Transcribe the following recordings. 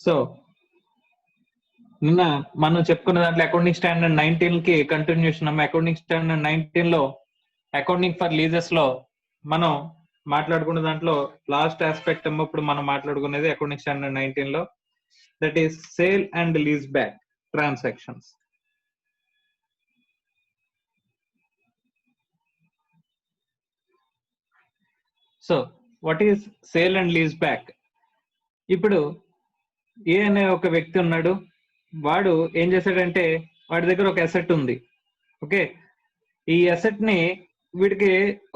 So నిన్న మనం చెప్పుకున్న దాంట్లో అకౌంటింగ్ స్టాండర్డ్ 19 కి కంటిన్యూషన్ అకౌంటింగ్ స్టాండర్డ్ 19 లో అకౌంటింగ్ ఫర్ లీజెస్ లో మనం మాట్లాడుకున్న దాంట్లో లాస్ట్ ఆస్పెక్ట్ ఇప్పుడు మనం మాట్లాడుకునేది అకౌంటింగ్ స్టాండర్డ్ 19 లో, that is sale and lease back transactions. So what is sale and lease back? ఇప్పుడు ఏ అనే ఒక వ్యక్తి ఉన్నాడు, వాడు ఏం చేశాడంటే వాడి దగ్గర ఒక అసెట్ ఉంది. ఓకే, ఈ అసెట్ ని వీడికి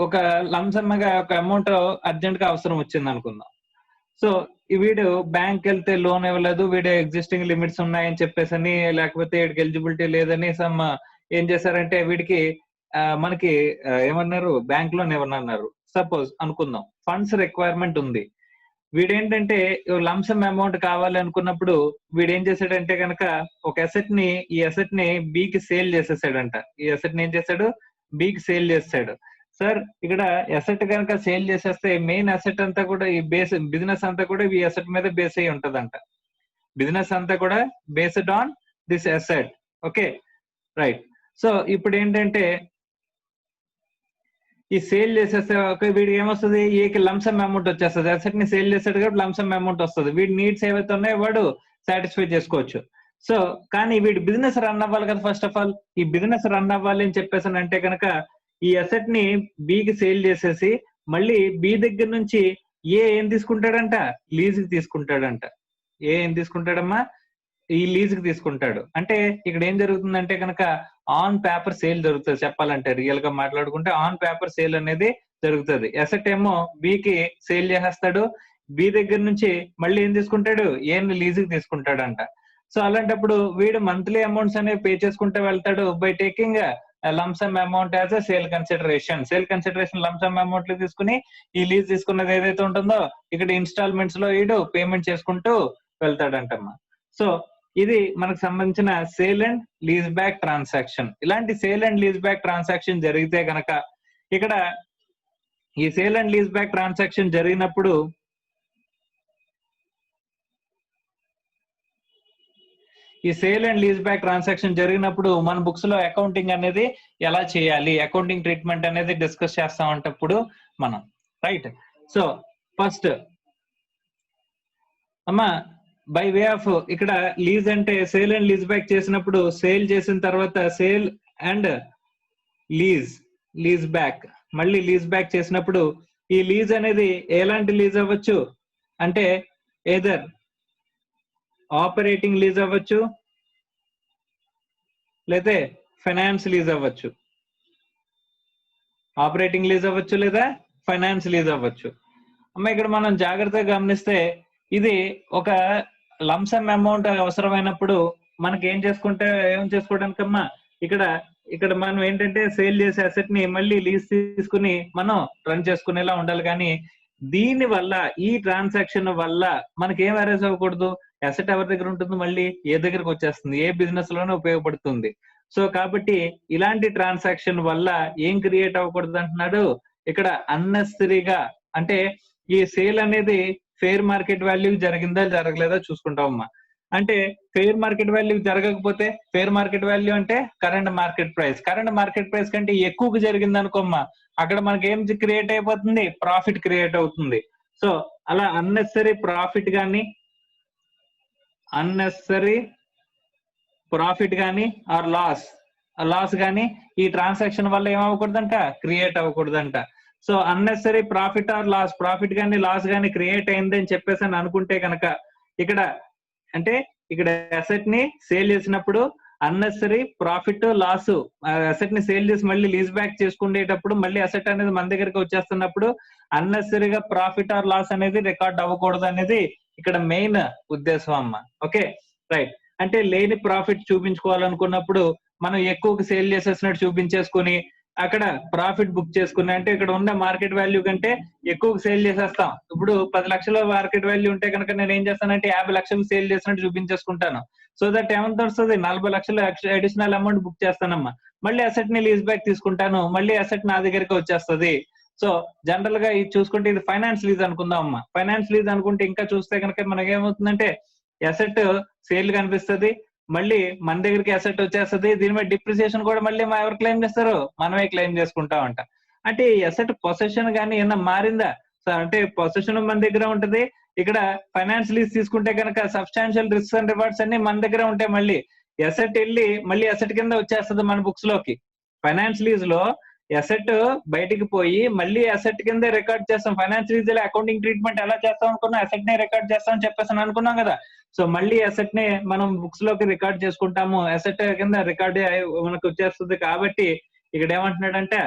ఒక లంసమ్మగా ఒక అమౌంట్ అర్జెంట్ గా అవసరం వచ్చింది అనుకుందాం. సో వీడు బ్యాంక్ వెళ్తే లోన్ ఇవ్వలేదు, వీడు ఎగ్జిస్టింగ్ లిమిట్స్ ఉన్నాయని చెప్పేసి, లేకపోతే వీడికి ఎలిజిబిలిటీ లేదని సమ్ ఏం చేశారంటే వీడికి మనకి ఏమన్నారు, బ్యాంక్ లోన్ ఇవ్వనన్నారు. సపోజ్ అనుకుందాం ఫండ్స్ రిక్వైర్మెంట్ ఉంది, వీడేంటంటే లంసమ్ అమౌంట్ కావాలి అనుకున్నప్పుడు వీడేం చేశాడంటే కనుక ఒక అసెట్ ని, ఈ అసెట్ ని బికి సేల్ చేసేసాడంట. ఈ అసెట్ ని ఏం చేశాడు, బికి సేల్ చేస్తాడు. సార్ ఇక్కడ అసెట్ కనుక సేల్ చేసేస్తే మెయిన్ అసెట్ అంతా కూడా ఈ బిజినెస్ అంతా కూడా ఈ అసెట్ మీద బేస్ అయ్యి ఉంటదంట. బిజినెస్ అంతా కూడా based on this asset. Okay right. So ఇప్పుడు ఏంటంటే ఈ సేల్ చేసేస్తే వీడికి ఏమొస్తుంది, ఏకి లంసమ్ అమౌంట్ వచ్చేస్తుంది. అసెట్ ని సేల్ చేస్తాడు కాబట్టి లంసమ్ అమౌంట్ వస్తుంది. వీడి నీడ్స్ ఏవైతే ఉన్నాయో వాడు సాటిస్ఫై చేసుకోవచ్చు. సో కానీ వీడి బిజినెస్ రన్ అవ్వాలి కదా. ఫస్ట్ ఆఫ్ ఆల్ ఈ బిజినెస్ రన్ అవ్వాలి అని చెప్పేసి అంటే కనుక ఈ అసెట్ ని బికి సేల్ చేసేసి మళ్ళీ బి దగ్గర నుంచి ఏం తీసుకుంటాడంట, లీజ్ కి తీసుకుంటాడంట. ఏం తీసుకుంటాడమ్మా, ఈ లీజ్ కి తీసుకుంటాడు. అంటే ఇక్కడ ఏం జరుగుతుందంటే కనుక ఆన్ పేపర్ సేల్ జరుగుతుంది. చెప్పాలంటే రియల్ గా మాట్లాడుకుంటే ఆన్ పేపర్ సేల్ అనేది జరుగుతుంది. అసెట్ ఏమో బికి సేల్ చేసేస్తాడు, బి దగ్గర నుంచి మళ్ళీ ఏం తీసుకుంటాడు, ఏం లీజ్ కి తీసుకుంటాడంట. సో అలాంటప్పుడు వీడు మంత్లీ అమౌంట్స్ అనేవి పే చేసుకుంటూ వెళ్తాడు by taking lump sum amount as a sale consideration. Sale consideration lump sum amount తీసుకుని ఈ లీజ్ తీసుకున్నది ఏదైతే ఉంటుందో ఇక్కడ ఇన్స్టాల్మెంట్స్ లో వీడు పేమెంట్ చేసుకుంటూ వెళ్తాడంటమ్మా. సో ఇది మనకు సంబంధించిన sale and lease back transaction. ఇలాంటి sale and lease back transaction జరిగితే గనక ఇక్కడ ఈ sale and lease back transaction జరిగినప్పుడు మన బుక్స్ లో అకౌంటింగ్ అనేది ఎలా చేయాలి, అకౌంటింగ్ ట్రీట్మెంట్ అనేది డిస్కస్ చేస్తా ఉంటప్పుడు మనం రైట్. సో ఫస్ట్ అమ్మా బై వే ఆఫ్ ఇక్కడ లీజ్ అంటే సేల్ అండ్ లీజ్ బ్యాక్ చేసినప్పుడు సేల్ చేసిన తర్వాత సేల్ అండ్ లీజ్ బ్యాక్, మళ్ళీ లీజ్ బ్యాక్ చేసినప్పుడు ఈ లీజ్ అనేది ఎలాంటి లీజ్ అవ్వచ్చు అంటే ఏదర్ ఆపరేటింగ్ లీజ్ అవ్వచ్చు లేదా ఫైనాన్స్ లీజ్ అవ్వచ్చు. ఆపరేటింగ్ లీజ్ అవ్వచ్చు లేదా ఫైనాన్స్ లీజ్ అవ్వచ్చు. అమ్మ ఇక్కడ మనం జాగ్రత్తగా గమనిస్తే ఇది ఒక లంసమ్ అమౌంట్ అవసరమైనప్పుడు మనకి ఏం చేసుకోవడానికమ్మా ఇక్కడ మనం ఏంటంటే సేల్ చేసే అసెట్ ని మళ్ళీ లీజ్ తీసుకుని మనం రన్ చేసుకునేలా ఉండాలి. కానీ దీని వల్ల ఈ ట్రాన్సాక్షన్ వల్ల మనకి ఏం అరేజ్ అవ్వకూడదు, అసెట్ ఎవరి దగ్గర ఉంటుంది, మళ్ళీ ఏ దగ్గరకు వచ్చేస్తుంది, ఏ బిజినెస్ లోనే ఉపయోగపడుతుంది. సో కాబట్టి ఇలాంటి ట్రాన్సాక్షన్ వల్ల ఏం క్రియేట్ అవ్వకూడదు అంటున్నాడు ఇక్కడ, అన్నెసరీగా. అంటే ఈ సేల్ అనేది ఫెయిర్ మార్కెట్ వాల్యూ జరిగిందా జరగలేదా చూసుకుంటామమ్మా. అంటే ఫెయిర్ మార్కెట్ వాల్యూ జరగకపోతే, ఫెయిర్ మార్కెట్ వాల్యూ అంటే కరెంట్ మార్కెట్ ప్రైస్ కంటే ఎక్కువగా జరిగింది అనుకోమ్మా, అక్కడ మనకి ఏం క్రియేట్ అయిపోతుంది, ప్రాఫిట్ క్రియేట్ అవుతుంది. సో అలా అన్నెసరీ ప్రాఫిట్ కానీ ఆర్ లాస్ కానీ ఈ ట్రాన్సాక్షన్ వల్ల ఏమవ్వకూడదంట, క్రియేట్ అవ్వకూడదంట. So unnecessary profit or profit కానీ లాస్ కానీ క్రియేట్ అయింది అని చెప్పేసి అని అనుకుంటే కనుక ఇక్కడ అంటే ఇక్కడ అసెట్ ని సేల్ చేసినప్పుడు అన్నెసరీ ప్రాఫిట్ లాస్, అసెట్ ని సేల్ చేసి మళ్ళీ లీజ్ బ్యాక్ చేసుకునేటప్పుడు మళ్ళీ అసెట్ అనేది మన దగ్గరికి వచ్చేస్తున్నప్పుడు అన్నెసరీగా ప్రాఫిట్ ఆర్ లాస్ అనేది రికార్డ్ అవ్వకూడదు అనేది ఇక్కడ మెయిన్ ఉద్దేశం అమ్మ. Okay right. అంటే లేని ప్రాఫిట్ చూపించుకోవాలనుకున్నప్పుడు మనం ఎక్కువగా సేల్ చేసేసినట్టు చూపించేసుకుని అక్కడ ప్రాఫిట్ బుక్ చేసుకుని, అంటే ఇక్కడ ఉన్న మార్కెట్ వాల్యూ కంటే ఎక్కువ సేల్ చేసేస్తాం. ఇప్పుడు 10 లక్షల మార్కెట్ వాల్యూ ఉంటే కనుక నేను ఏం చేస్తానంటే 50 లక్షలు సేల్ చేసినట్టు చూపించేసుకుంటాను. సో దట్ ఏమంత వస్తుంది, 40 లక్షలు అడిషనల్ అమౌంట్ బుక్ చేస్తానమ్మా. మళ్ళీ అసెట్ ని లీజ్ బ్యాక్ తీసుకుంటాను, మళ్ళీ అసెట్ నా దగ్గరికి వచ్చేస్తుంది. సో జనరల్ గా ఇది చూసుకుంటే ఇది ఫైనాన్స్ లీజ్ అనుకుందాం అమ్మా. ఫైనాన్స్ లీజ్ అనుకుంటే ఇంకా చూస్తే కనుక మనకి ఏమవుతుందంటే అసెట్ సేల్ కనిపిస్తుంది, మళ్ళీ మన దగ్గరికి అసెట్ వచ్చేస్తుంది, దీని మీద డిప్రిసియేషన్ కూడా మళ్ళీ ఎవరు క్లెయిమ్ చేస్తారు, మనమే క్లెయిమ్ చేసుకుంటా ఉంటాం. అంటే ఈ అసెట్ పొసెషన్ కానీ ఏమన్నా మారిందా? అంటే పొసెషన్ మన దగ్గర ఉంటది, ఇక్కడ ఫైనాన్స్ లీజ్ తీసుకుంటే కనుక సబ్స్టాన్షియల్ రిస్క్స్ అండ్ రివార్డ్స్ అన్ని మన దగ్గర ఉంటాయి. మళ్ళీ అసెట్ వెళ్ళి మళ్ళీ అసెట్ కింద వచ్చేస్తుంది మన బుక్స్ లోకి. ఫైనాన్స్ లీజ్ లో అసెట్ బయటికి పోయి మళ్ళీ అసెట్ కింద రికార్డ్ చేస్తాం. ఫైనాన్స్ లీజ్ లో అకౌంటింగ్ ట్రీట్మెంట్ ఎలా చేస్తాం అనుకున్నాం, అసెట్ నే రికార్డ్ చేస్తాం అని చెప్పేసి అనుకున్నాం కదా. సో మళ్ళీ అసెట్ నే మనం బుక్స్ లోకి రికార్డ్ చేసుకుంటాము, అసెట్ కింద రికార్డ్ మనకు వచ్చేస్తుంది. కాబట్టి ఇక్కడ ఏమంటున్నాడంటే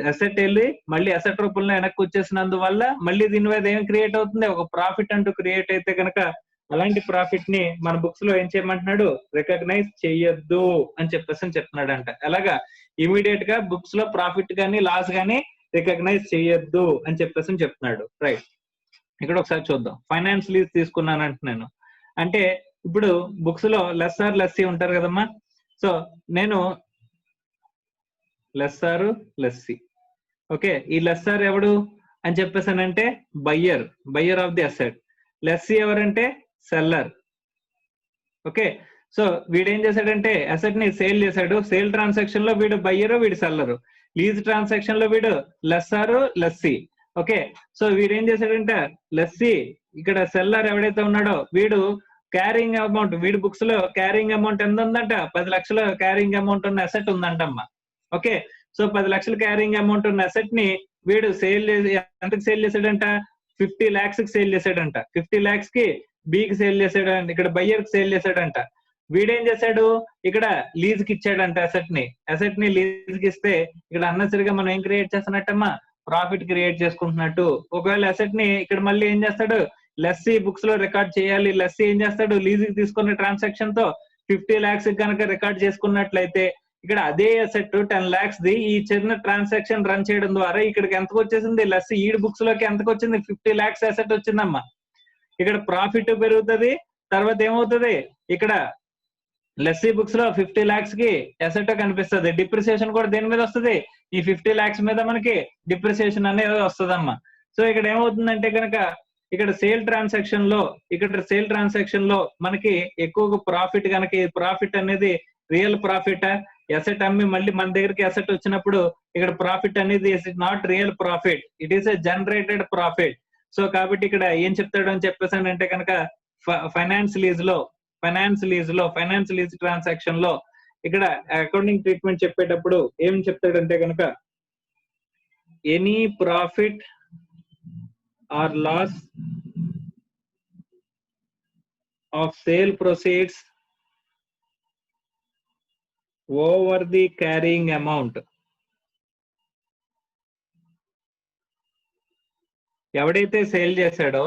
అసెట్ వెళ్ళి మళ్ళీ అసెట్ రూపంలో వెనక్కి వచ్చేసినందువల్ల మళ్ళీ దీని మీద ఏం క్రియేట్ అవుతుంది, ఒక ప్రాఫిట్ అంటూ క్రియేట్ అయితే కనుక అలాంటి ప్రాఫిట్ ని మన బుక్స్ లో ఏం చేయమంటున్నాడు, రికగ్నైజ్ చెయ్యొద్దు అని చెప్పేసి చెప్తున్నాడు అంట. అలాగా ఇమీడియట్ గా బుక్స్ లో ప్రాఫిట్ గానీ లాస్ గానీ రికగ్నైజ్ చెయ్యొద్దు అని చెప్పేసి చెప్తున్నాడు. రైట్, ఇక్కడ ఒకసారి చూద్దాం. ఫైనాన్స్ లీజ్ తీసుకున్నాను అంటున్నాను అంటే ఇప్పుడు బుక్స్ లో లెస్సార్ లెస్సీ ఉంటారు కదమ్మా. సో నేను లెస్సారు లెస్సీ, ఓకే, ఈ లెస్సార్ ఎవడు అని చెప్పేసానంటే buyer of the asset. Lessee ఎవరంటే సెల్లర్. ఓకే, సో వీడేం చేశాడంటే అసెట్ ని సేల్ చేశాడు. సేల్ ట్రాన్సాక్షన్ లో వీడు బయ్యరు, వీడు సెల్లరు. లీజ్ ట్రాన్సాక్షన్ లో వీడు లెస్సారు లెస్సీ. ఓకే, సో వీడేం చేశాడంటే లెస్సీ, ఇక్కడ సెల్లర్ ఎవడైతే ఉన్నాడో వీడు క్యారింగ్ అమౌంట్, వీడి బుక్స్ లో క్యారింగ్ అమౌంట్ ఎంత ఉందంట, 10 లక్షల క్యారింగ్ అమౌంట్ ఉన్న అసెట్ ఉందంటమ్మా. ఓకే, సో 10 లక్షల క్యారింగ్ అమౌంట్ ఉన్న అసెట్ ని వీడు సేల్ చేసి ఎంతకు సేల్ చేశాడంట, 50 lakhs కి సేల్ చేశాడంట. 50 lakhs కి బీకి సేల్ చేశాడంట, ఇక్కడ బయ్యర్ కి సేల్ చేశాడంట. వీడేం చేశాడు, ఇక్కడ లీజ్ కి ఇచ్చాడంట అసెట్ ని లీజ్ కి ఇస్తే ఇక్కడ అన్నసరిగా మనం ఏం క్రియేట్ చేస్తున్నట్టమ్మా, ప్రాఫిట్ క్రియేట్ చేసుకుంటున్నట్టు. ఒకవేళ అసెట్ ని ఇక్కడ మళ్ళీ ఏం చేస్తాడు, లెస్సీ బుక్స్ లో రికార్డ్ చేయాలి. లెస్సీ ఏం చేస్తాడు, లీజ్ కి తీసుకున్న ట్రాన్సాక్షన్ తో 50 lakhs కనుక రికార్డ్ చేసుకున్నట్లయితే ఇక్కడ అదే అసెట్ 10 lakhs ది ఈ చిన్న ట్రాన్సాక్షన్ రన్ చేయడం ద్వారా ఇక్కడికి ఎంతకు వచ్చేసింది, లెస్సీ ఈడ్ బుక్స్ లోకి ఎంతకు వచ్చింది, 50 lakhs అసెట్ వచ్చిందమ్మా. ఇక్కడ ప్రాఫిట్ పెరుగుతుంది. తర్వాత ఏమవుతుంది, ఇక్కడ లెస్సీ బుక్స్ లో 50 lakhs కి అసెట్ కనిపిస్తుంది. డిప్రిసియేషన్ కూడా దేని మీద వస్తుంది, ఈ 50 lakhs మీద మనకి డిప్రిసియేషన్ అనేది వస్తుందమ్మా. సో ఇక్కడ ఏమవుతుందంటే కనుక ఇక్కడ సేల్ ట్రాన్సాక్షన్ లో మనకి ఎక్కువగా ప్రాఫిట్ కనుక, ఈ ప్రాఫిట్ అనేది రియల్ ప్రాఫిట్, అసెట్ అమ్మి మళ్ళీ మన దగ్గరికి అసెట్ వచ్చినప్పుడు ఇక్కడ ప్రాఫిట్ అనేది is not real profit, it is a generated profit. So కాబట్టి ఇక్కడ ఏం చెప్తాడు అని చెప్పేసాను అంటే కనుక ఫైనాన్స్ లీజ్ ట్రాన్సాక్షన్ లో ఇక్కడ అకౌంటింగ్ ట్రీట్మెంట్ చెప్పేటప్పుడు ఏం చెప్తాడంటే కనుక any profit or loss of sale proceeds over the carrying amount. ఎవడైతే సేల్ చేశాడో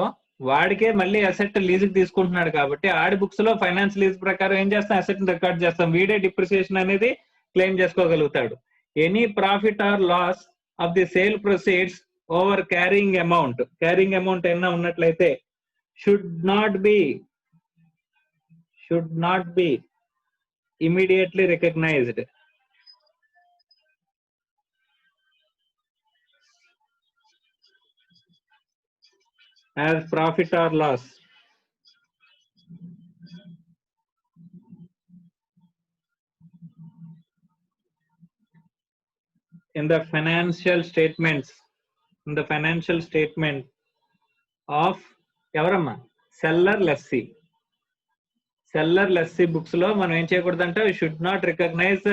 వాడికే మళ్ళీ అసెట్ లీజ్ తీసుకుంటున్నాడు కాబట్టి ఆడి బుక్స్ లో ఫైనాన్స్ లీజ్ ప్రకారం ఏం చేస్తాం, అసెట్ రికార్డ్ చేస్తాం. వీడే డిప్రిసియేషన్ అనేది క్లెయిమ్ చేసుకోగలుగుతాడు. Any profit or loss of the sale proceeds over carrying amount ఏమన్నా ఉన్నట్లయితే should not be immediately recognized as profit or loss in the financial statement of ఎవరమ్మా, సెల్లర్ లెస్సీ బుక్స్ లో మనం ఏం చేయకూడదంటే should not recognise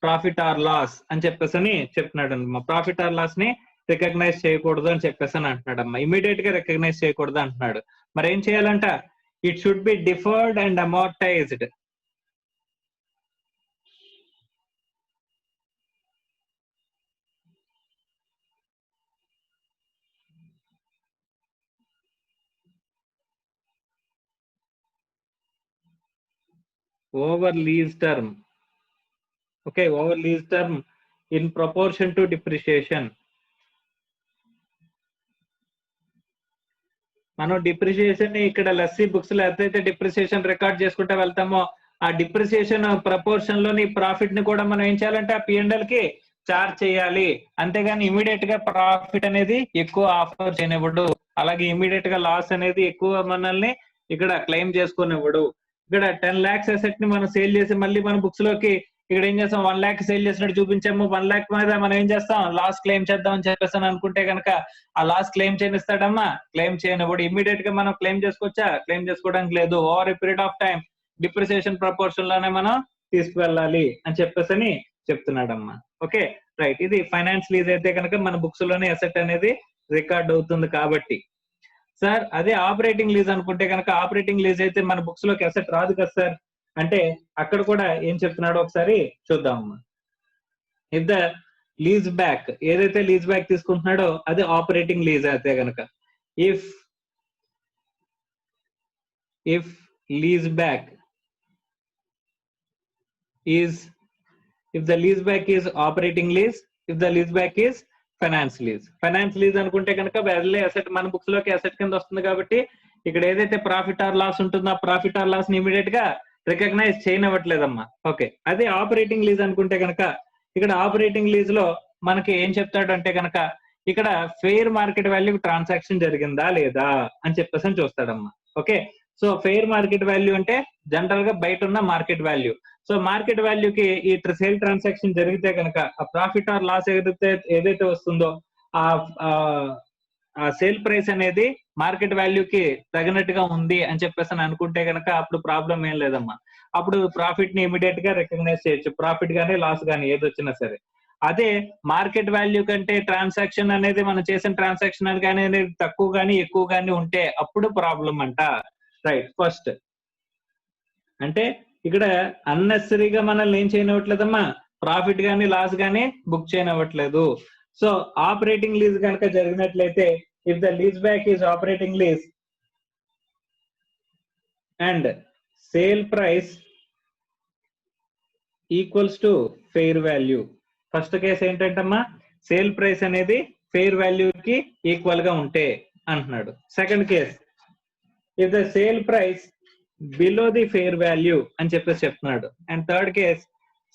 profit or loss అని చెప్పేసి అని చెప్తున్నాడు అమ్మా. ప్రాఫిట్ ఆర్ లాస్ ని రికగ్నైజ్ చేయకూడదు అని చెప్పేసి అని అంటున్నాడు అమ్మా. ఇమీడియట్ గా రికగ్నైజ్ చేయకూడదు అంటున్నాడు. మరి ఏం చేయాలంట, it should be deferred and amortised. over lease term, okay, over lease term in proportion to depreciation. మనం డిప్రిసియేషన్ ఇక్కడ లెస్సీ బుక్స్ లో ఎంతైతే డిప్రిసియేషన్ రికార్డ్ చేసుకుంటూ వెళ్తామో ఆ డిప్రిసియేషన్ ప్రపోర్షన్ లోని ప్రాఫిట్ ని కూడా మనం ఏం చేయాలంటే ఆ P&L కి చార్జ్ చేయాలి. అంతేగాని ఇమీడియట్ గా ప్రాఫిట్ అనేది ఎక్కువ ఆఫర్ చేయనివ్వడు, అలాగే ఇమీడియట్ గా లాస్ అనేది ఎక్కువ మనల్ని ఇక్కడ క్లెయిమ్ చేసుకునేవాడు. ఇక్కడ 10 lakhs అసెట్ ని మనం సేల్ చేసి మళ్ళీ మన బుక్స్ లోకి ఇక్కడ ఏం చేస్తాం, 1 lakh సేల్ చేసినట్టు చూపించాము, 1 lakh మీద మనం ఏం చేస్తాం, లాస్ క్లెయిమ్ చేద్దాం అని చెప్పేసి అనుకుంటే కనుక ఆ లాస్ క్లెయిమ్ చేయనిస్తాడమ్మా? క్లెయిమ్ చేయనివ్వడు. ఇమీడియట్ గా మనం క్లెయిమ్ చేసుకోవచ్చా? క్లెయిమ్ చేసుకోవడానికి లేదు. Over a period of time depreciation proportion లోనే మనం తీసుకువెళ్ళాలి అని చెప్పేసి చెప్తున్నాడమ్మా. Okay right. ఇది ఫైనాన్స్ లీజ్ అయితే కనుక మన బుక్స్ లోనే అసెట్ అనేది రికార్డ్ అవుతుంది కాబట్టి. సార్ అదే ఆపరేటింగ్ లీజ్ అనుకుంటే కనుక ఆపరేటింగ్ లీజ్ అయితే మన బుక్స్ లోకి అసెట్ రాదు కదా సార్ అంటే అక్కడ కూడా ఏం చెప్తున్నాడో ఒకసారి చూద్దామమ్మా. ఇఫ్ ద లీజ్ బ్యాక్, ఏదైతే లీజ్ బ్యాక్ తీసుకుంటున్నాడో అది ఆపరేటింగ్ లీజ్ అయితే కనుక, if lease back is, if the lease back is operating lease, if the lease back is finance lease. Finance lease అనుకుంటే కనుక వేరే అసెట్ మన బుక్స్ లోకి అసెట్ కింద వస్తుంది కాబట్టి ఇక్కడ ఏదైతే ప్రాఫిట్ ఆర్ లాస్ ఉంటుందో ఆ ప్రాఫిట్ ఆర్ లాస్ ని ఇమీడియట్ గా రికగ్నైజ్ చేయనివ్వట్లేదమ్మా. ఓకే, అదే ఆపరేటింగ్ లీజ్ అనుకుంటే కనుక ఇక్కడ ఆపరేటింగ్ లీజ్ లో మనకి ఏం చెప్తాడు అంటే కనుక ఇక్కడ ఫెయిర్ మార్కెట్ వాల్యూ ట్రాన్సాక్షన్ జరిగిందా లేదా అని చెప్పేసి చూస్తాడమ్మా. Okay, so fair market value అంటే జనరల్ గా బయట ఉన్న మార్కెట్ వాల్యూ. సో మార్కెట్ వాల్యూకి ఈ సేల్ ట్రాన్సాక్షన్ జరిగితే కనుక ఆ ప్రాఫిట్ ఆర్ లాస్ ఏదైతే వస్తుందో ఆ సేల్ ప్రైస్ అనేది మార్కెట్ వాల్యూకి తగినట్టుగా ఉంది అని చెప్పేసి అనుకుంటే కనుక అప్పుడు ప్రాబ్లం ఏం లేదమ్మా. అప్పుడు ప్రాఫిట్ ని ఇమీడియట్ గా రికగ్నైజ్ చేయొచ్చు, ప్రాఫిట్ గానీ లాస్ గానీ ఏదొచ్చినా సరే. అదే మార్కెట్ వాల్యూ కంటే ట్రాన్సాక్షన్ అనేది మనం చేసిన ట్రాన్సాక్షన్ కానీ అనేది తక్కువ గానీ ఎక్కువ గానీ ఉంటే అప్పుడు ప్రాబ్లం అంట. రైట్. ఫస్ట్ అంటే ఇక్కడ అన్నెసరీగా మనల్ని ఏం చేయనివ్వట్లేదమ్మా, ప్రాఫిట్ గానీ లాస్ గానీ బుక్ చేయనివ్వట్లేదు. సో ఆపరేటింగ్ లీజ్ కనుక జరిగినట్లయితే if the lease back is operating lease and sale price equals to fair value. First case ఏంటంటమ్మా, సేల్ ప్రైస్ అనేది ఫెయిర్ వాల్యూకి ఈక్వల్ గా ఉంటే అంటున్నాడు. Second case if the sale price below the fair value అని చెప్పేసి చెప్తున్నాడు. And third case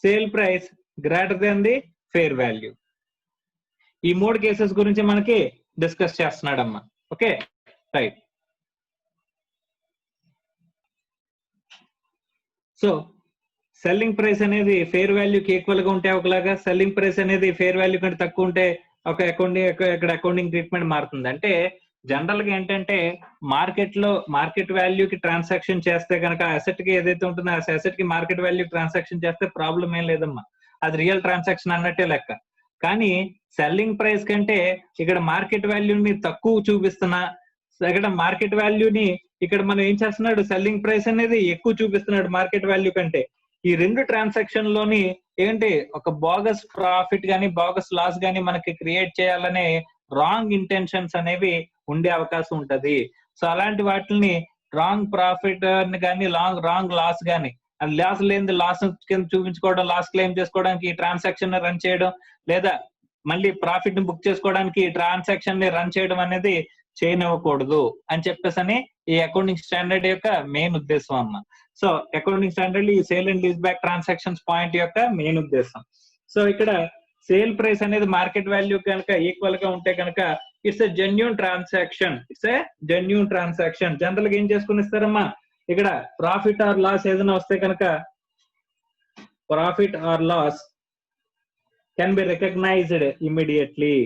sale price greater than the fair value. ఈ మూడు కేసెస్ గురించి మనకి డిస్కస్ చేస్తున్నాడమ్మా. Okay right. So selling price అనేది ఫెయిర్ వాల్యూకి ఈక్వల్ గా ఉంటే ఒకలాగా, సెల్లింగ్ ప్రైస్ అనేది ఫెయిర్ వాల్యూ కంటే తక్కువ ఉంటే ఒక అకౌంటింగ్ ట్రీట్మెంట్ మారుతుంది. అంటే జనరల్ గా ఏంటంటే మార్కెట్ వాల్యూకి ట్రాన్సాక్షన్ చేస్తే కనుక అసెట్ కి ఏదైతే ఉంటుందో ఆ అసెట్ కి మార్కెట్ వాల్యూ ట్రాన్సాక్షన్ చేస్తే ప్రాబ్లం ఏం లేదమ్మా, అది రియల్ ట్రాన్సాక్షన్ అన్నట్టే లెక్క. కానీ సెల్లింగ్ ప్రైస్ కంటే ఇక్కడ మార్కెట్ వాల్యూని తక్కువ చూపిస్తున్నా, ఇక్కడ మార్కెట్ వాల్యూని ఇక్కడ మనం ఏం చేస్తున్నాడు, సెల్లింగ్ ప్రైస్ అనేది ఎక్కువ చూపిస్తున్నాడు మార్కెట్ వాల్యూ కంటే. ఈ రెండు ట్రాన్సాక్షన్ లోని ఏంటి ఒక బోగస్ ప్రాఫిట్ గానీ బోగస్ లాస్ గానీ మనకి క్రియేట్ చేయాలనే రాంగ్ ఇంటెన్షన్స్ అనేవి ఉండే అవకాశం ఉంటది. సో అలాంటి వాటిని రాంగ్ ప్రాఫిట్ కానీ రాంగ్ లాస్ కానీ, లాస్ లేని లాస్ కింద చూపించుకోవడం, లాస్ క్లెయిమ్ చేసుకోవడానికి ట్రాన్సాక్షన్ రన్ చేయడం, లేదా మళ్ళీ ప్రాఫిట్ ని బుక్ చేసుకోవడానికి ట్రాన్సాక్షన్ ని రన్ చేయడం అనేది చేయనివ్వకూడదు అని చెప్పేసి ఈ అకౌంటింగ్ స్టాండర్డ్ యొక్క మెయిన్ ఉద్దేశం అమ్మ. సో అకౌంటింగ్ స్టాండర్డ్ ఈ sale and lease back transactions point యొక్క మెయిన్ ఉద్దేశం. సో ఇక్కడ సేల్ ప్రైస్ అనేది మార్కెట్ వాల్యూ కనుక ఈక్వల్ గా ఉంటే కనుక it's a genuine transaction. General గా ఏం చేసుకుని ఇస్తారమ్మా, ఇక్కడ ప్రాఫిట్ ఆర్ లాస్ ఏదైనా వస్తే కనుక profit or loss can be recognised immediately.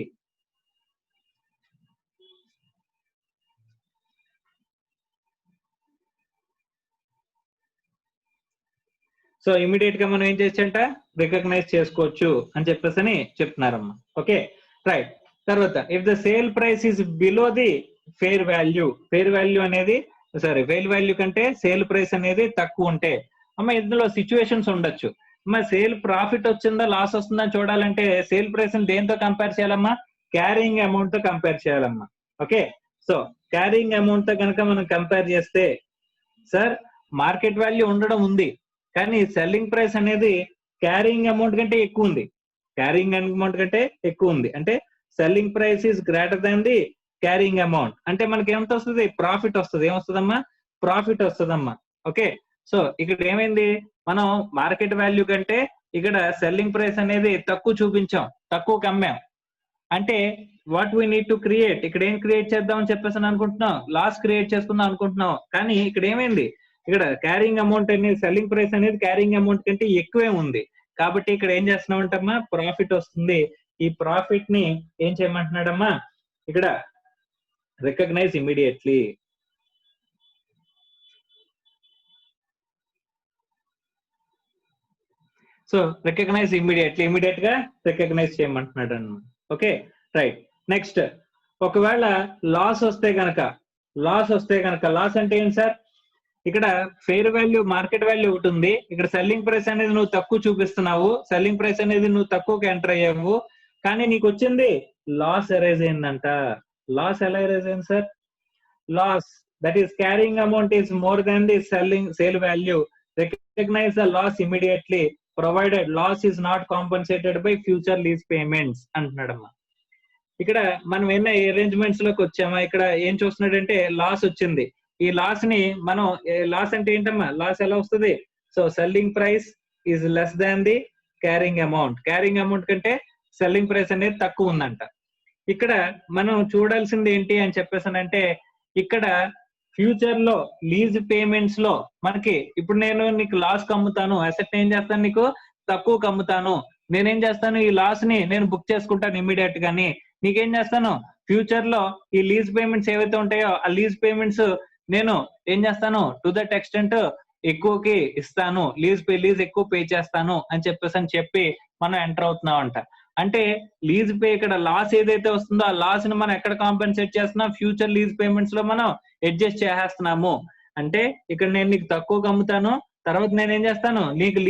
So immediate గా మనం ఏం చేయొచ్చంట, రికగ్నైజ్ చేసుకోవచ్చు అని చెప్పేసి చెప్తున్నారమ్మా. Okay right. తర్వాత if the sale price is below the fair value, fair value కంటే సేల్ ప్రైస్ అనేది తక్కువ ఉంటే అమ్మ ఇందులో సిచ్యువేషన్స్ ఉండొచ్చు. అమ్మ సేల్ ప్రాఫిట్ వచ్చిందా లాస్ వస్తుందా చూడాలంటే సేల్ ప్రైస్ ని దేంతో కంపేర్ చేయాలమ్మా, క్యారింగ్ అమౌంట్ తో కంపేర్ చేయాలమ్మా. ఓకే, సో క్యారింగ్ అమౌంట్ తో కనుక మనం కంపేర్ చేస్తే సార్ మార్కెట్ వాల్యూ ఉండడం ఉంది, కానీ సెల్లింగ్ ప్రైస్ అనేది క్యారింగ్ అమౌంట్ కంటే ఎక్కువ ఉంది. అంటే selling price is greater than the carrying amount. అంటే మనకి ఎంత వస్తుంది, ప్రాఫిట్ వస్తుంది. ఏమొస్తుందమ్మా, ప్రాఫిట్ వస్తుందమ్మా. ఓకే, సో ఇక్కడ ఏమైంది, మనం మార్కెట్ వాల్యూ కంటే ఇక్కడ సెల్లింగ్ ప్రైస్ అనేది తక్కువ చూపించాం, తక్కువ అమ్మాం. అంటే what we need to create, ఇక్కడ ఏం క్రియేట్ చేద్దామని చెప్పేసి అనుకుంటున్నాం, లాస్ క్రియేట్ చేసుకుందాం అనుకుంటున్నాం. కానీ ఇక్కడ ఏమైంది, ఇక్కడ క్యారింగ్ అమౌంట్ అనేది సెల్లింగ్ ప్రైస్ అనేది క్యారింగ్ అమౌంట్ కంటే ఎక్కువే ఉంది. కాబట్టి ఇక్కడ ఏం చేస్తున్నామంటమ్మా, ప్రాఫిట్ వస్తుంది. ఈ ప్రాఫిట్ ని ఏం చేయమంటున్నాడమ్మా, ఇక్కడ recognise immediately. So recognise immediately, immediate గా రికగ్నైజ్ చేయమంటున్నాడు అన్నమాట. Okay right. నెక్స్ట్, ఒకవేళ లాస్ వస్తే కనుక, లాస్ అంటే ఏంటి సార్, ఇక్కడ ఫెయిర్ వాల్యూ మార్కెట్ వాల్యూ ఒకటి ఉంది, ఇక్కడ సెల్లింగ్ ప్రైస్ అనేది నువ్వు తక్కువ చూపిస్తున్నావు, సెల్లింగ్ ప్రైస్ అనేది నువ్వు తక్కువకి ఎంటర్ అయ్యావు, కానీ నీకు వచ్చింది లాస్ అరైజ్ అయిందంట. లాస్ ఎలా అరైజ్ అయింది sir, loss that is carrying amount is more than the sale value, recognise the loss immediately provided loss is not compensated by future lease payments అంటున్నాడమ్మా. ఇక్కడ మనం ఎన్ని అరేంజ్మెంట్స్ లోకి వచ్చామా, ఇక్కడ ఏం చూస్తున్నాడంటే లాస్ వచ్చింది. ఈ లాస్ ని మనం, లాస్ అంటే ఏంటమ్మా, లాస్ ఎలా వస్తుంది, so selling price is less than the carrying amount, carrying amount కంటే సెల్లింగ్ ప్రైస్ అనేది తక్కువ ఉందంట. ఇక్కడ మనం చూడాల్సింది ఏంటి అని చెప్పేసానంటే, ఇక్కడ ఫ్యూచర్ లో లీజ్ పేమెంట్స్ లో మనకి, ఇప్పుడు నేను నీకు లాస్ కమ్ముతాను, అసెట్ ఏం చేస్తాను, నీకు తక్కువ కమ్ముతాను, నేనేం చేస్తాను, ఈ లాస్ ని నేను బుక్ చేసుకుంటాను ఇమీడియట్ గాని, నీకేం చేస్తాను, ఫ్యూచర్ లో ఈ లీజ్ పేమెంట్స్ ఏవైతే ఉంటాయో ఆ లీజ్ పేమెంట్స్ నేను ఏం చేస్తాను, టు దట్ ఎక్స్టెంట్ ఎక్కువకి ఇస్తాను, లీజ్ ఎక్కువ పే చేస్తాను అని చెప్పి మనం ఎంటర్ అవుతున్నాం అంట. అంటే లీజ్ పే, ఇక్కడ లాస్ ఏదైతే వస్తుందో ఆ లాస్ ని మనం ఎక్కడ కాంపెన్సేట్ చేస్తున్నాం, ఫ్యూచర్ లీజ్ పేమెంట్స్ లో మనం అడ్జస్ట్ చేసేస్తున్నాము. అంటే ఇక్కడ నేను నీకు తక్కువకి అమ్ముతాను, తర్వాత నేను ఏం చేస్తాను, నీకు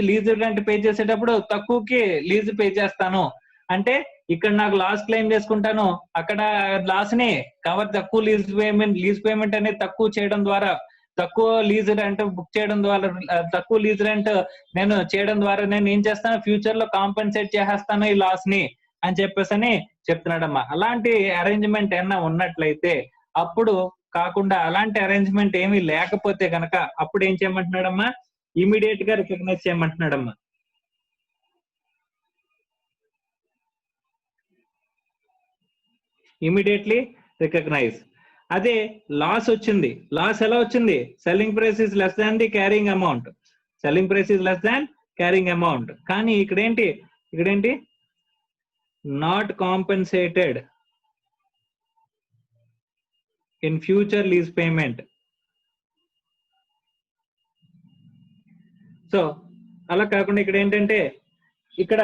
లీజ్ రెంట్ పే చేసేటప్పుడు తక్కువకి లీజ్ పే చేస్తాను. అంటే ఇక్కడ నాకు లాస్ క్లెయిమ్ చేసుకుంటాను, అక్కడ లాస్ ని తక్కువ లీజ్ పేమెంట్ అనేది తక్కువ చేయడం ద్వారా, తక్కువ లీజ్ రెంట్ బుక్ చేయడం ద్వారా, తక్కువ లీజ్ రెంట్ నేను చేయడం ద్వారా నేను ఏం చేస్తాను, ఫ్యూచర్ లో కాంపెన్సేట్ చేసేస్తాను ఈ లాస్ ని అని చెప్పేసి చెప్తున్నాడమ్మా. అలాంటి అరేంజ్మెంట్ ఏమన్నా ఉన్నట్లయితే, అప్పుడు కాకుండా అలాంటి అరేంజ్మెంట్ ఏమీ లేకపోతే కనుక అప్పుడు ఏం చేయమంటున్నాడమ్మా, ఇమీడియట్ గా రికగ్నైజ్ చేయమంటున్నాడమ్మా. Immediately recognise. అదే లాస్ వచ్చింది, లాస్ ఎలా వచ్చింది, selling price is less than the carrying amount, selling price is less than carrying amount, కానీ ఇక్కడేంటి not compensated in future lease payment. So అలా కాకుండా ఇక్కడ ఏంటంటే, ఇక్కడ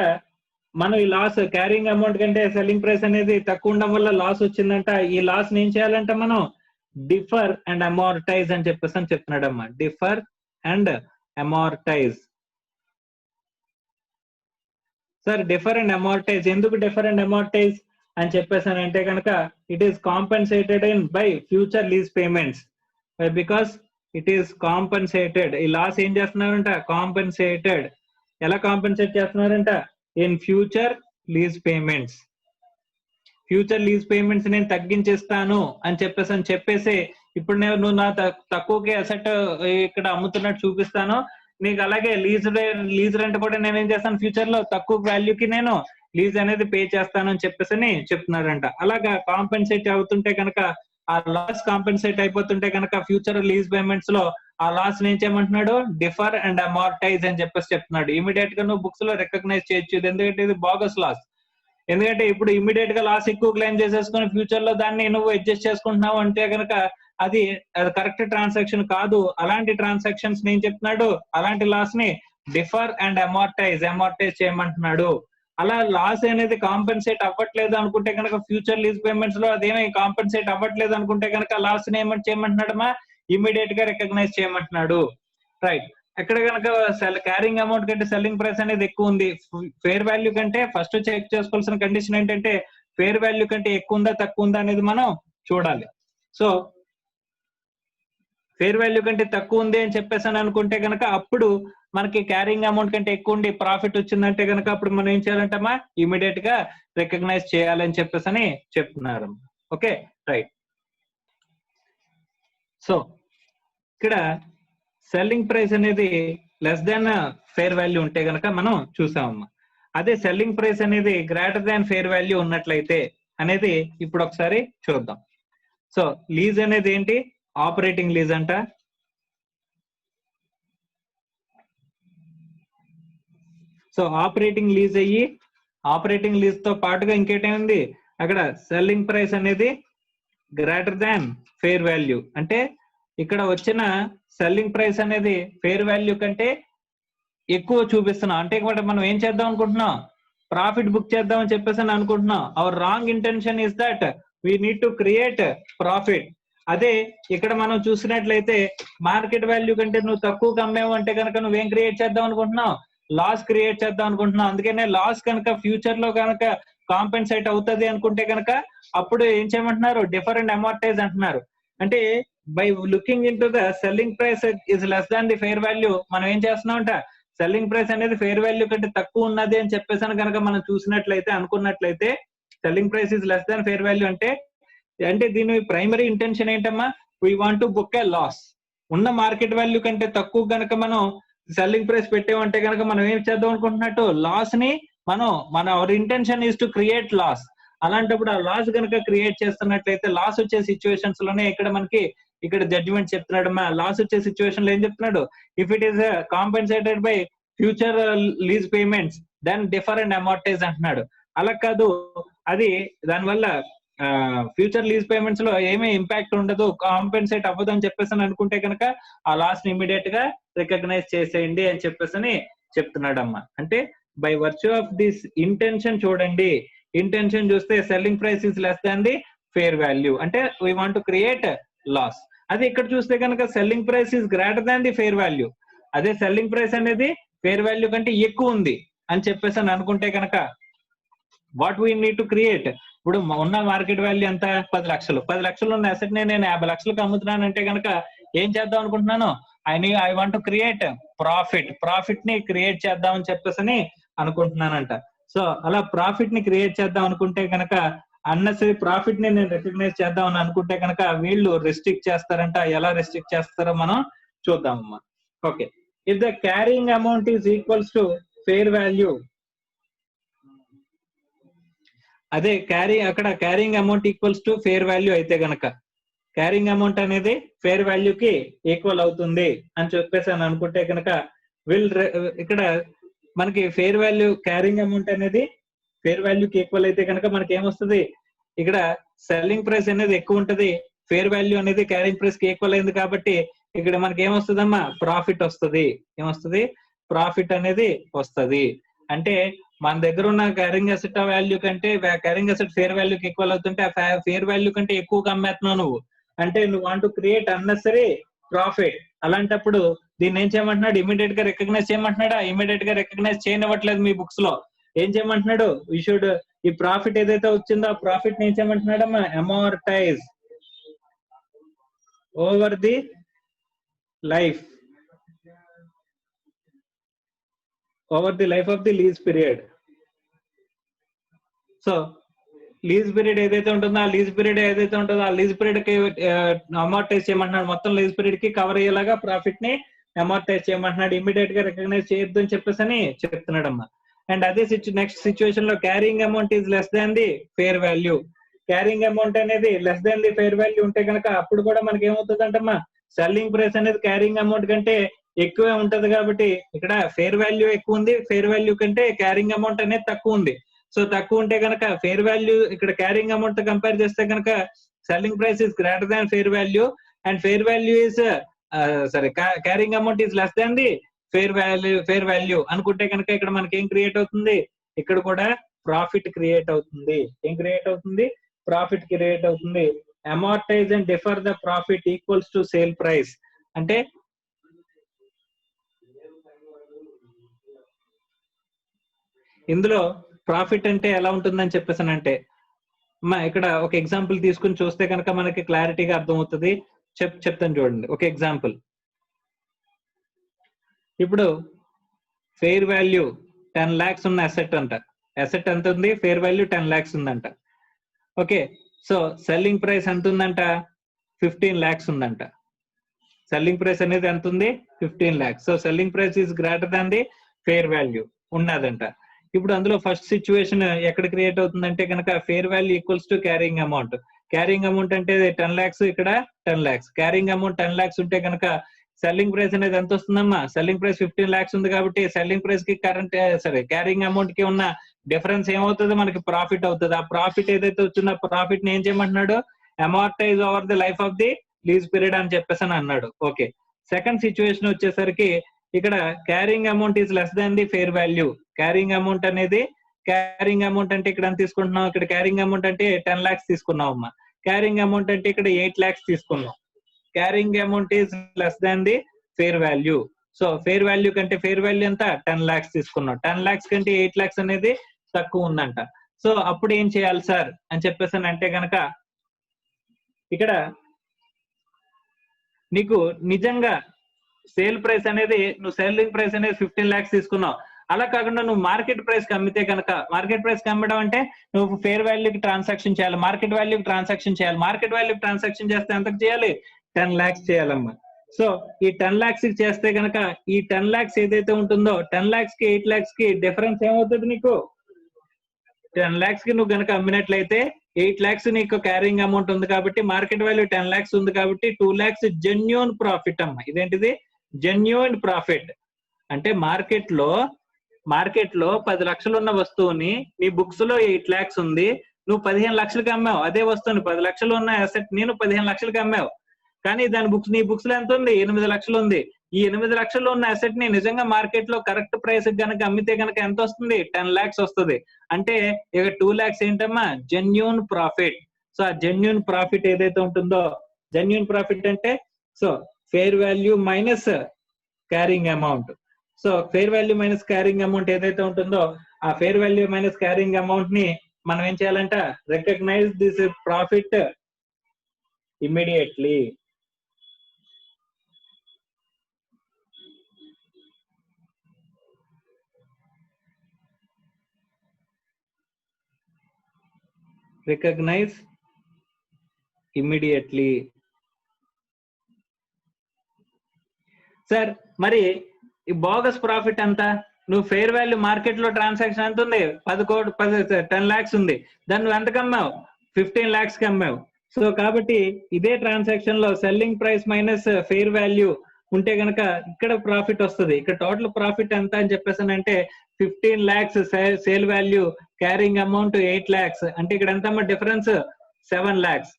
మనం ఈ లాస్ క్యారింగ్ అమౌంట్ కంటే సెల్లింగ్ ప్రైస్ అనేది తక్కువ ఉండడం వల్ల లాస్ వచ్చిందంట. ఈ లాస్ ని ఏం చేయాలంటే మనం డిఫర్ అండ్ అమార్టైజ్ అని చెప్తున్నాడమ్మా. Defer and amortise. Sir defer and amortise ఎందుకు డిఫర్ అండ్ అమార్టైజ్ అని చెప్పేసానంటే కనుక, it is compensated in by future lease payments, because it is compensated. ఈ లాస్ ఏం చేస్తున్నారంట, కాంపెన్సేటెడ్. ఎలా కాంపెన్సేట్ చేస్తున్నారంట, in future lease payments. Future lease payments నేను తగ్గించేస్తాను అని చెప్పేసి ఇప్పుడు నువ్వు నా తక్కువకి అసెట్ ఇక్కడ అమ్ముతున్నట్టు చూపిస్తాను, నీకు అలాగే లీజ్ రెంట్ కూడా నేను ఏం చేస్తాను, ఫ్యూచర్ లో తక్కువ వాల్యూకి నేను లీజ్ అనేది పే చేస్తాను అని చెప్పేసి చెప్తున్నారంట. అలాగా కాంపెన్సేట్ అవుతుంటే కనుక, ఆ లాస్ కాంపెన్సేట్ అయిపోతుంటే కనుక ఫ్యూచర్ లీజ్ పేమెంట్స్ లో ఆ లాస్ ఏం చేయమంటున్నాడు, డిఫర్ అండ్ అమార్టైజ్ అని చెప్తున్నాడు. ఇమీడియట్ గా నువ్వు బుక్స్ లో రికగ్నైజ్ చేయొచ్చు, ఎందుకంటే ఇది బాగస్ లాస్. ఎందుకంటే ఇప్పుడు ఇమీడియట్ గా లాస్ ఎక్కువ క్లెయిమ్ చేసేసుకుని ఫ్యూచర్ లో దాన్ని నువ్వు అడ్జస్ట్ చేసుకుంటున్నావు అంటే కనుక అది కరెక్ట్ ట్రాన్సాక్షన్ కాదు. అలాంటి ట్రాన్సాక్షన్స్ నేను చెప్తున్నాడు, అలాంటి లాస్ ని డిఫర్ అండ్ అమార్టైజ్ చేయమంటున్నాడు. అలా లాస్ అనేది కాంపెన్సేట్ అవ్వట్లేదు అనుకుంటే కనుక, ఫ్యూచర్ లీజ్ పేమెంట్స్ లో అదేమీ కాంపెన్సేట్ అవ్వట్లేదు అనుకుంటే కనుక లాస్ ని ఏమంటే చేయమంటున్నాడమ్మా, ఇమీడియట్ గా రికగ్నైజ్ చేయమంటున్నాడు. రైట్. ఎక్కడ కనుక క్యారింగ్ అమౌంట్ కంటే సెల్లింగ్ ప్రైస్ అనేది ఎక్కువ ఉంది, ఫేర్ వాల్యూ కంటే ఫస్ట్ చెక్ చేసుకోవాల్సిన కండిషన్ ఏంటంటే ఫేర్ వాల్యూ కంటే ఎక్కువ ఉందా తక్కువ ఉందా అనేది మనం చూడాలి. సో ఫేర్ వాల్యూ కంటే తక్కువ ఉంది అని చెప్పేసాను అనుకుంటే కనుక, అప్పుడు మనకి క్యారింగ్ అమౌంట్ కంటే ఎక్కువ ఉండి ప్రాఫిట్ వచ్చిందంటే కనుక అప్పుడు మనం ఏం చేయాలంటమ్మా, ఇమీడియట్ గా రికగ్నైజ్ చేయాలని చెప్పేసి చెప్తున్నారు. Okay right. సో ఇక్కడ సెల్లింగ్ ప్రైస్ అనేది లెస్ దాన్ ఫేర్ వాల్యూ ఉంటే కనుక మనం చూసామమ్మా. అదే సెల్లింగ్ ప్రైస్ అనేది గ్రేటర్ దాన్ ఫేర్ వాల్యూ ఉన్నట్లయితే అనేది ఇప్పుడు ఒకసారి చూద్దాం. సో లీజ్ అనేది ఏంటి? ఆపరేటింగ్ లీజ్ అంట. సో ఆపరేటింగ్ లీజ్ అయ్యి ఆపరేటింగ్ లీజ్ తో పాటుగా ఇంకేటైంది అక్కడ సెల్లింగ్ ప్రైస్ అనేది గ్రేటర్ దాన్ ఫేర్ వాల్యూ. అంటే ఇక్కడ వచ్చిన సెల్లింగ్ ప్రైస్ అనేది ఫేర్ వాల్యూ కంటే ఎక్కువ చూపిస్తున్నాం. అంటే కూడా మనం ఏం చేద్దాం అనుకుంటున్నాం? ప్రాఫిట్ బుక్ చేద్దాం అని చెప్పేసి అనుకుంటున్నాం. Our wrong intention is that we need to create profit. అదే ఇక్కడ మనం చూసినట్లయితే మార్కెట్ వాల్యూ కంటే నువ్వు తక్కువ అమ్మావు అంటే కనుక నువ్వేం క్రియేట్ చేద్దాం అనుకుంటున్నావు? లాస్ క్రియేట్ చేద్దాం అనుకుంటున్నావు. అందుకనే లాస్ కనుక ఫ్యూచర్ లో కనుక కాంపెన్సేట్ అవుతుంది అనుకుంటే కనుక అప్పుడు ఏం చేయమంటున్నారు? డిఫర్ అండ్ అమార్టైజ్ అంటున్నారు. అంటే by looking in to the selling price is less than the fair value, మనం ఏం చేస్తున్నాం అంట? సెల్లింగ్ ప్రైస్ అనేది ఫేర్ వాల్యూ కంటే తక్కువ ఉన్నది అని చెప్పేసి కనుక మనం చూసినట్లయితే అనుకున్నట్లయితే selling price is less than fair value అంటే దీని ప్రైమరీ ఇంటెన్షన్ ఏంటమ్మా? We want to book a loss. ఉన్న మార్కెట్ వాల్యూ కంటే తక్కువ కనుక మనం సెల్లింగ్ ప్రైస్ పెట్టామంటే కనుక మనం ఏం చేద్దాం అనుకుంటున్నట్టు? లాస్ ని మన our intention is to create loss. అలాంటప్పుడు ఆ లాస్ కనుక క్రియేట్ చేస్తున్నట్లయితే లాస్ వచ్చే సిచ్యువేషన్స్ లోనే ఇక్కడ జడ్జిమెంట్ చెప్తున్నాడు. లాస్ వచ్చే సిచ్యువేషన్ లో ఏం చెప్తున్నాడు? If it is compensated by future lease payments then defer and amortise అంటున్నాడు. అలా కాదు, అది దానివల్ల ఫ్యూచర్ లీజ్ పేమెంట్స్ లో ఏమీ ఇంపాక్ట్ ఉండదు, కాంపెన్సేట్ అవ్వదు అని చెప్పేసి అనుకుంటే కనుక ఆ లాస్ ని ఇమీడియట్ గా రికగ్నైజ్ చేసేయండి అని చెప్పేసి చెప్తున్నాడు అమ్మా. అంటే by virtue of this intention చూడండి, ఇంటెన్షన్ చూస్తే selling price is less than the fair value అంటే we want to create loss. అదే ఇక్కడ చూస్తే కనుక selling price is greater than the fair value, అదే సెల్లింగ్ ప్రైస్ అనేది ఫేర్ వాల్యూ కంటే ఎక్కువ ఉంది అని చెప్పేసి అనుకుంటే కనుక what we need to create? ఇప్పుడు ఉన్న మార్కెట్ వాల్యూ ఎంత? 10 లక్షలు. 10 లక్షలు ఉన్న అసెట్ ని నేను 50 లక్షలకు అమ్ముతున్నాను అంటే కనుక ఏం చేద్దాం అనుకుంటున్నాను? I want to create profit ని క్రియేట్ చేద్దాం అని చెప్పేసి అనుకుంటున్నానంట. సో అలా ప్రాఫిట్ ని క్రియేట్ చేద్దాం అనుకుంటే కనుక అన్నెసరీ ప్రాఫిట్ ని నేను రికగ్నైజ్ చేద్దాం అని అనుకుంటే కనుక వీళ్ళు రెస్ట్రిక్ట్ చేస్తారంట. ఎలా రెస్ట్రిక్ట్ చేస్తారో మనం చూద్దామమ్మా. Okay, if the carrying amount is equals to fair value, అదే అక్కడ carrying amount equals to fair value అయితే గనక క్యారింగ్ అమౌంట్ అనేది ఫేర్ వాల్యూకి ఈక్వల్ అవుతుంది అని చెప్పేసి అనుకుంటే కనుక ఇక్కడ మనకి ఫేర్ వాల్యూ క్యారింగ్ అమౌంట్ అనేది ఫేర్ వాల్యూకి ఈక్వల్ అయితే కనుక మనకి ఏమొస్తుంది? ఇక్కడ సెల్లింగ్ ప్రైస్ అనేది ఎక్కువ ఉంటది, ఫేర్ వాల్యూ అనేది క్యారింగ్ ప్రైస్ కి ఈక్వల్ అయింది కాబట్టి ఇక్కడ మనకి ఏమొస్తుందమ్మా? ప్రాఫిట్ వస్తుంది. ఏమొస్తుంది? ప్రాఫిట్ అనేది వస్తుంది. అంటే మన దగ్గర ఉన్న క్యారింగ్ అసెట్ వాల్యూ కంటే క్యారింగ్ అసెట్ ఫేర్ వాల్యూకి ఈక్వల్ అవుతుంటే ఆ ఫేర్ వాల్యూ కంటే ఎక్కువ అమ్మేస్తున్నావు నువ్వు అంటే నువ్వు want to create unnecessary profit. అలాంటప్పుడు దీన్ని ఏం చేయమంటున్నాడు? ఇమీడియట్ గా రికగ్నైజ్ చేయమంటున్నాడా? ఇమీడియట్ గా రికగ్నైజ్ చేయనివ్వట్లేదు మీ బుక్స్ లో. ఏం చేయమంటున్నాడు? వీ షుడ్ ఈ ప్రాఫిట్ ఏదైతే వచ్చిందో ఆ ప్రాఫిట్ ని ఏం చేయమంటున్నాడమ్మా? Amortise over the life of the lease period. So lease period ఏదైతే ఉంటుందో ఆ లీజ్ పీరియడ్ కి అమార్టైజ్ చేయమంటున్నాడు. మొత్తం లీజ్ పీరియడ్ కి కవర్ అయ్యేలాగా ప్రాఫిట్ ని అమార్టైజ్ చేయమంటున్నాడు. ఇమీడియట్ గా రికగ్నైజ్ చేయొద్దు అని చెప్పేసి చెప్తున్నాడు అమ్మా. అండ్ అదే నెక్స్ట్ సిచ్యువేషన్ లో carrying amount is less than the fair value. Carrying amount అనేది less than the fair value ఉంటే కనుక అప్పుడు కూడా మనకి ఏమవుతుంది అంటమ్మా? సెల్లింగ్ ప్రైస్ అనేది క్యారింగ్ అమౌంట్ కంటే ఎక్కువే ఉంటది కాబట్టి ఇక్కడ ఫేర్ వాల్యూ ఎక్కువ ఉంది, ఫేర్ వాల్యూ కంటే క్యారింగ్ అమౌంట్ అనేది తక్కువ ఉంది. సో తక్కువ ఉంటే కనుక ఫేర్ వాల్యూ ఇక్కడ క్యారింగ్ అమౌంట్ తో కంపేర్ చేస్తే కనుక selling price is greater than fair value and fair value is carrying amount is less than the fair value అనుకుంటే కనుక ఇక్కడ మనకి ఏం క్రియేట్ అవుతుంది? ఇక్కడ కూడా ప్రాఫిట్ క్రియేట్ అవుతుంది. ఏం క్రియేట్ అవుతుంది? ప్రాఫిట్ క్రియేట్ అవుతుంది. Amortise and defer the profit equals to sale price. అంటే ఇందులో ప్రాఫిట్ అంటే ఎలా ఉంటుందని చెప్పేసానంటే ఇక్కడ ఒక ఎగ్జాంపుల్ తీసుకుని చూస్తే కనుక మనకి క్లారిటీగా అర్థమవుతుంది. చెప్తాను చూడండి. ఒక ఎగ్జాంపుల్, ఇప్పుడు ఫెయిర్ వాల్యూ 10 lakhs ఉన్న అసెట్ అంట. అసెట్ ఎంత ఉంది? ఫెయిర్ వాల్యూ 10 lakhs ఉందంట. ఓకే, సో సెల్లింగ్ ప్రైస్ ఎంత ఉందంట? 15 lakhs ఉందంట. సెల్లింగ్ ప్రైస్ అనేది ఎంత ఉంది? 15 lakhs. So selling price is greater than the fair value ఉన్నదంట. ఇప్పుడు అందులో ఫస్ట్ సిచ్యువేషన్ ఎక్కడ క్రియేట్ అవుతుందంటే కనుక fair value equals to carrying amount. Carrying amount అంటే 10 lakhs, ఇక్కడ 10 lakhs. క్యారింగ్ అమౌంట్ 10 lakhs ఉంటే కనుక సెల్లింగ్ ప్రైస్ అనేది ఎంత వస్తుందమ్మా? సెల్లింగ్ ప్రైస్ 15 lakhs ఉంది కాబట్టి సెల్లింగ్ ప్రైస్ కి క్యారింగ్ అమౌంట్ కి ఉన్న డిఫరెన్స్ ఏమవుతుంది? మనకి ప్రాఫిట్ అవుతుంది. ఆ ప్రాఫిట్ ఏదైతే వచ్చిన ప్రాఫిట్ ని ఏం చేయమంటున్నాడు? Amortise over the life of the lease period అని చెప్పేసి అని అన్నాడు. ఓకే, సెకండ్ సిచ్యువేషన్ వచ్చేసరికి ఇక్కడ carrying amount is less than the fair value. Carrying amount అనేది క్యారింగ్ అమౌంట్ అంటే ఇక్కడ ఎంత తీసుకుంటున్నాం? ఇక్కడ క్యారింగ్ అమౌంట్ అంటే 10 lakhs తీసుకున్నాం అమ్మా. క్యారింగ్ అమౌంట్ అంటే ఇక్కడ 8 lakhs తీసుకున్నాం. Carrying amount is less than the fair value. So fair value కంటే ఫేర్ వాల్యూ ఎంత? 10 lakhs తీసుకున్నాం. 10 lakhs కంటే 8 lakhs అనేది తక్కువ ఉందంట. సో అప్పుడు ఏం చేయాలి సార్ అని చెప్పేసి అంటే గనక ఇక్కడ నీకు నిజంగా సేల్ ప్రైస్ అనేది నువ్వు సెల్లింగ్ ప్రైస్ అనేది 15 lakhs తీసుకున్నావు. అలా కాకుండా నువ్వు మార్కెట్ ప్రైస్ కి అమ్మితే కనుక, మార్కెట్ ప్రైస్ కి అమ్మడం అంటే నువ్వు ఫేర్ వాల్యూకి ట్రాన్సాక్షన్ చేయాలి, మార్కెట్ వాల్యూకి ట్రాన్సాక్షన్ చేయాలి. మార్కెట్ వాల్యూకి ట్రాన్సాక్షన్ చేస్తే ఎంతకు చేయాలి? 10 lakhs చేయాలమ్మా. సో ఈ 10 lakhs కి చేస్తే కనుక ఈ 10 lakhs ఏదైతే ఉంటుందో 10 lakhs కి 8 lakhs కి డిఫరెన్స్ ఏమవుతుంది నీకు? 10 lakhs కి నువ్వు కనుక అమ్మినట్లయితే 8 lakhs నీకు క్యారింగ్ అమౌంట్ ఉంది కాబట్టి మార్కెట్ వాల్యూ 10 lakhs ఉంది కాబట్టి 2 lakhs జెన్యూన్ ప్రాఫిట్ అమ్మా. ఇదేంటిది? Genuine profit. అంటే మార్కెట్ లో 10 లక్షలు ఉన్న వస్తువుని నీ బుక్స్ లో 8 lakhs ఉంది, నువ్వు 15 లక్షలకి అమ్మావు. అదే వస్తువుని 10 లక్షలు ఉన్న అసెట్ నేను 15 లక్షలకి అమ్మావు. కానీ దాని నీ బుక్స్ లో ఎంత ఉంది? 8 లక్షలు ఉంది. ఈ 8 లక్షలు ఉన్న అసెట్ ని నిజంగా మార్కెట్ లో కరెక్ట్ ప్రైస్ కనుక అమ్మితే కనుక ఎంత వస్తుంది? 10 lakhs వస్తుంది. అంటే ఇక 2 lakhs ఏంటమ్మా? Genuine profit. సో ఆ జెన్యూన్ ప్రాఫిట్ ఏదైతే ఉంటుందో, జెన్యూన్ ప్రాఫిట్ అంటే so fair value minus carrying amount. So fair value minus carrying amount ఏదైతే ఉంటుందో ఆ fair value minus carrying amount ని మనం ఏం చేయాలంట? Recognise this profit immediately. Recognise immediately. Sir మరి ఈ బోగస్ ప్రాఫిట్ ఎంత? నువ్వు ఫేర్ వాల్యూ మార్కెట్ లో ట్రాన్సాక్షన్ ఎంత ఉంది? 10 lakhs ఉంది. దాన్ని నువ్వు ఎంతకు అమ్మావు? 15 lakhs కి అమ్మావు. సో కాబట్టి ఇదే ట్రాన్సాక్షన్ లో selling price minus fair value ఉంటే గనక ఇక్కడ ప్రాఫిట్ వస్తుంది. ఇక్కడ టోటల్ ప్రాఫిట్ ఎంత అని చెప్పేసి అంటే 15 lakhs sale value, carrying amount 8 lakhs. అంటే ఇక్కడ ఎంత డిఫరెన్స్? 7 lakhs.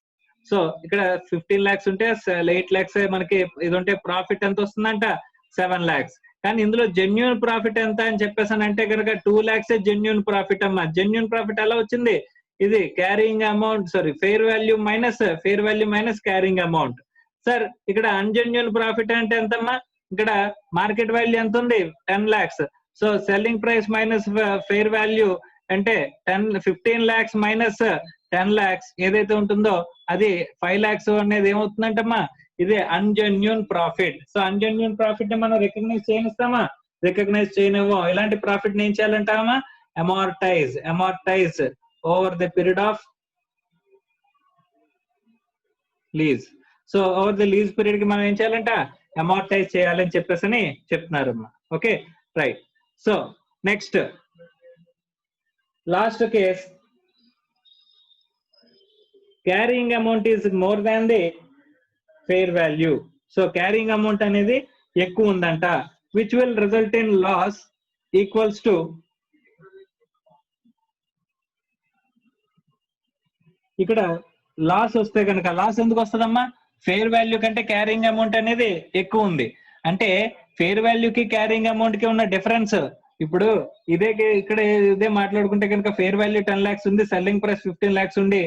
సో ఇక్కడ 15 lakhs ఉంటే 8 lakhs మనకి ఇది ఉంటే ప్రాఫిట్ ఎంత వస్తుందంట? 7 lakhs. కానీ ఇందులో జెన్యూన్ ప్రాఫిట్ ఎంత అని చెప్పేసి అంటే కనుక 2 lakhs జెన్యూన్ ప్రాఫిట్ అమ్మా. జెన్యూన్ ప్రాఫిట్ ఎలా వచ్చింది? ఇది carrying amount fair value minus carrying amount. Sir ఇక్కడ అన్జెన్యూన్ ప్రాఫిట్ అంటే ఎంతమ్మా? ఇక్కడ మార్కెట్ వాల్యూ ఎంత ఉంది? 10 lakhs. So selling price minus fair value అంటే 15 lakhs మైనస్ 10 lakhs ఏదైతే ఉంటుందో అది 5 lakhs అనేది ఏమవుతుందంటమ్మా? ఇది అన్జెన్యూన్ ప్రాఫిట్. సో అన్జెన్యూన్ ప్రాఫిట్ ని మనం రికగ్నైజ్ చేయనిస్తామా? రికగ్నైజ్ చేయనివ్వం. ఇలాంటి ప్రాఫిట్ ని ఏం చేయాలంటామా? Amortise over the period of lease. So over the lease period కి మనం ఏం చేయాలంట? అమార్టైజ్ చేయాలని చెప్పేసి చెప్తున్నారమ్మా. Okay, right. So next last case, carrying amount is more than the fair value. So carrying amount అనేది ఎక్కువ ఉందంట, which will result in loss equals to, ఇక్కడ లాస్ వస్తే కనుక లాస్ ఎందుకు వస్తుందమ్మా? ఫేర్ వాల్యూ కంటే క్యారింగ్ అమౌంట్ అనేది ఎక్కువ ఉంది. అంటే ఫేర్ వాల్యూకి క్యారింగ్ అమౌంట్ కి ఉన్న డిఫరెన్స్. ఇప్పుడు ఇక్కడ ఇదే మాట్లాడుకుంటే కనుక ఫేర్ వాల్యూ 10 lakhs ఉంది, సెల్లింగ్ ప్రైస్ 15 lakhs ఉంది.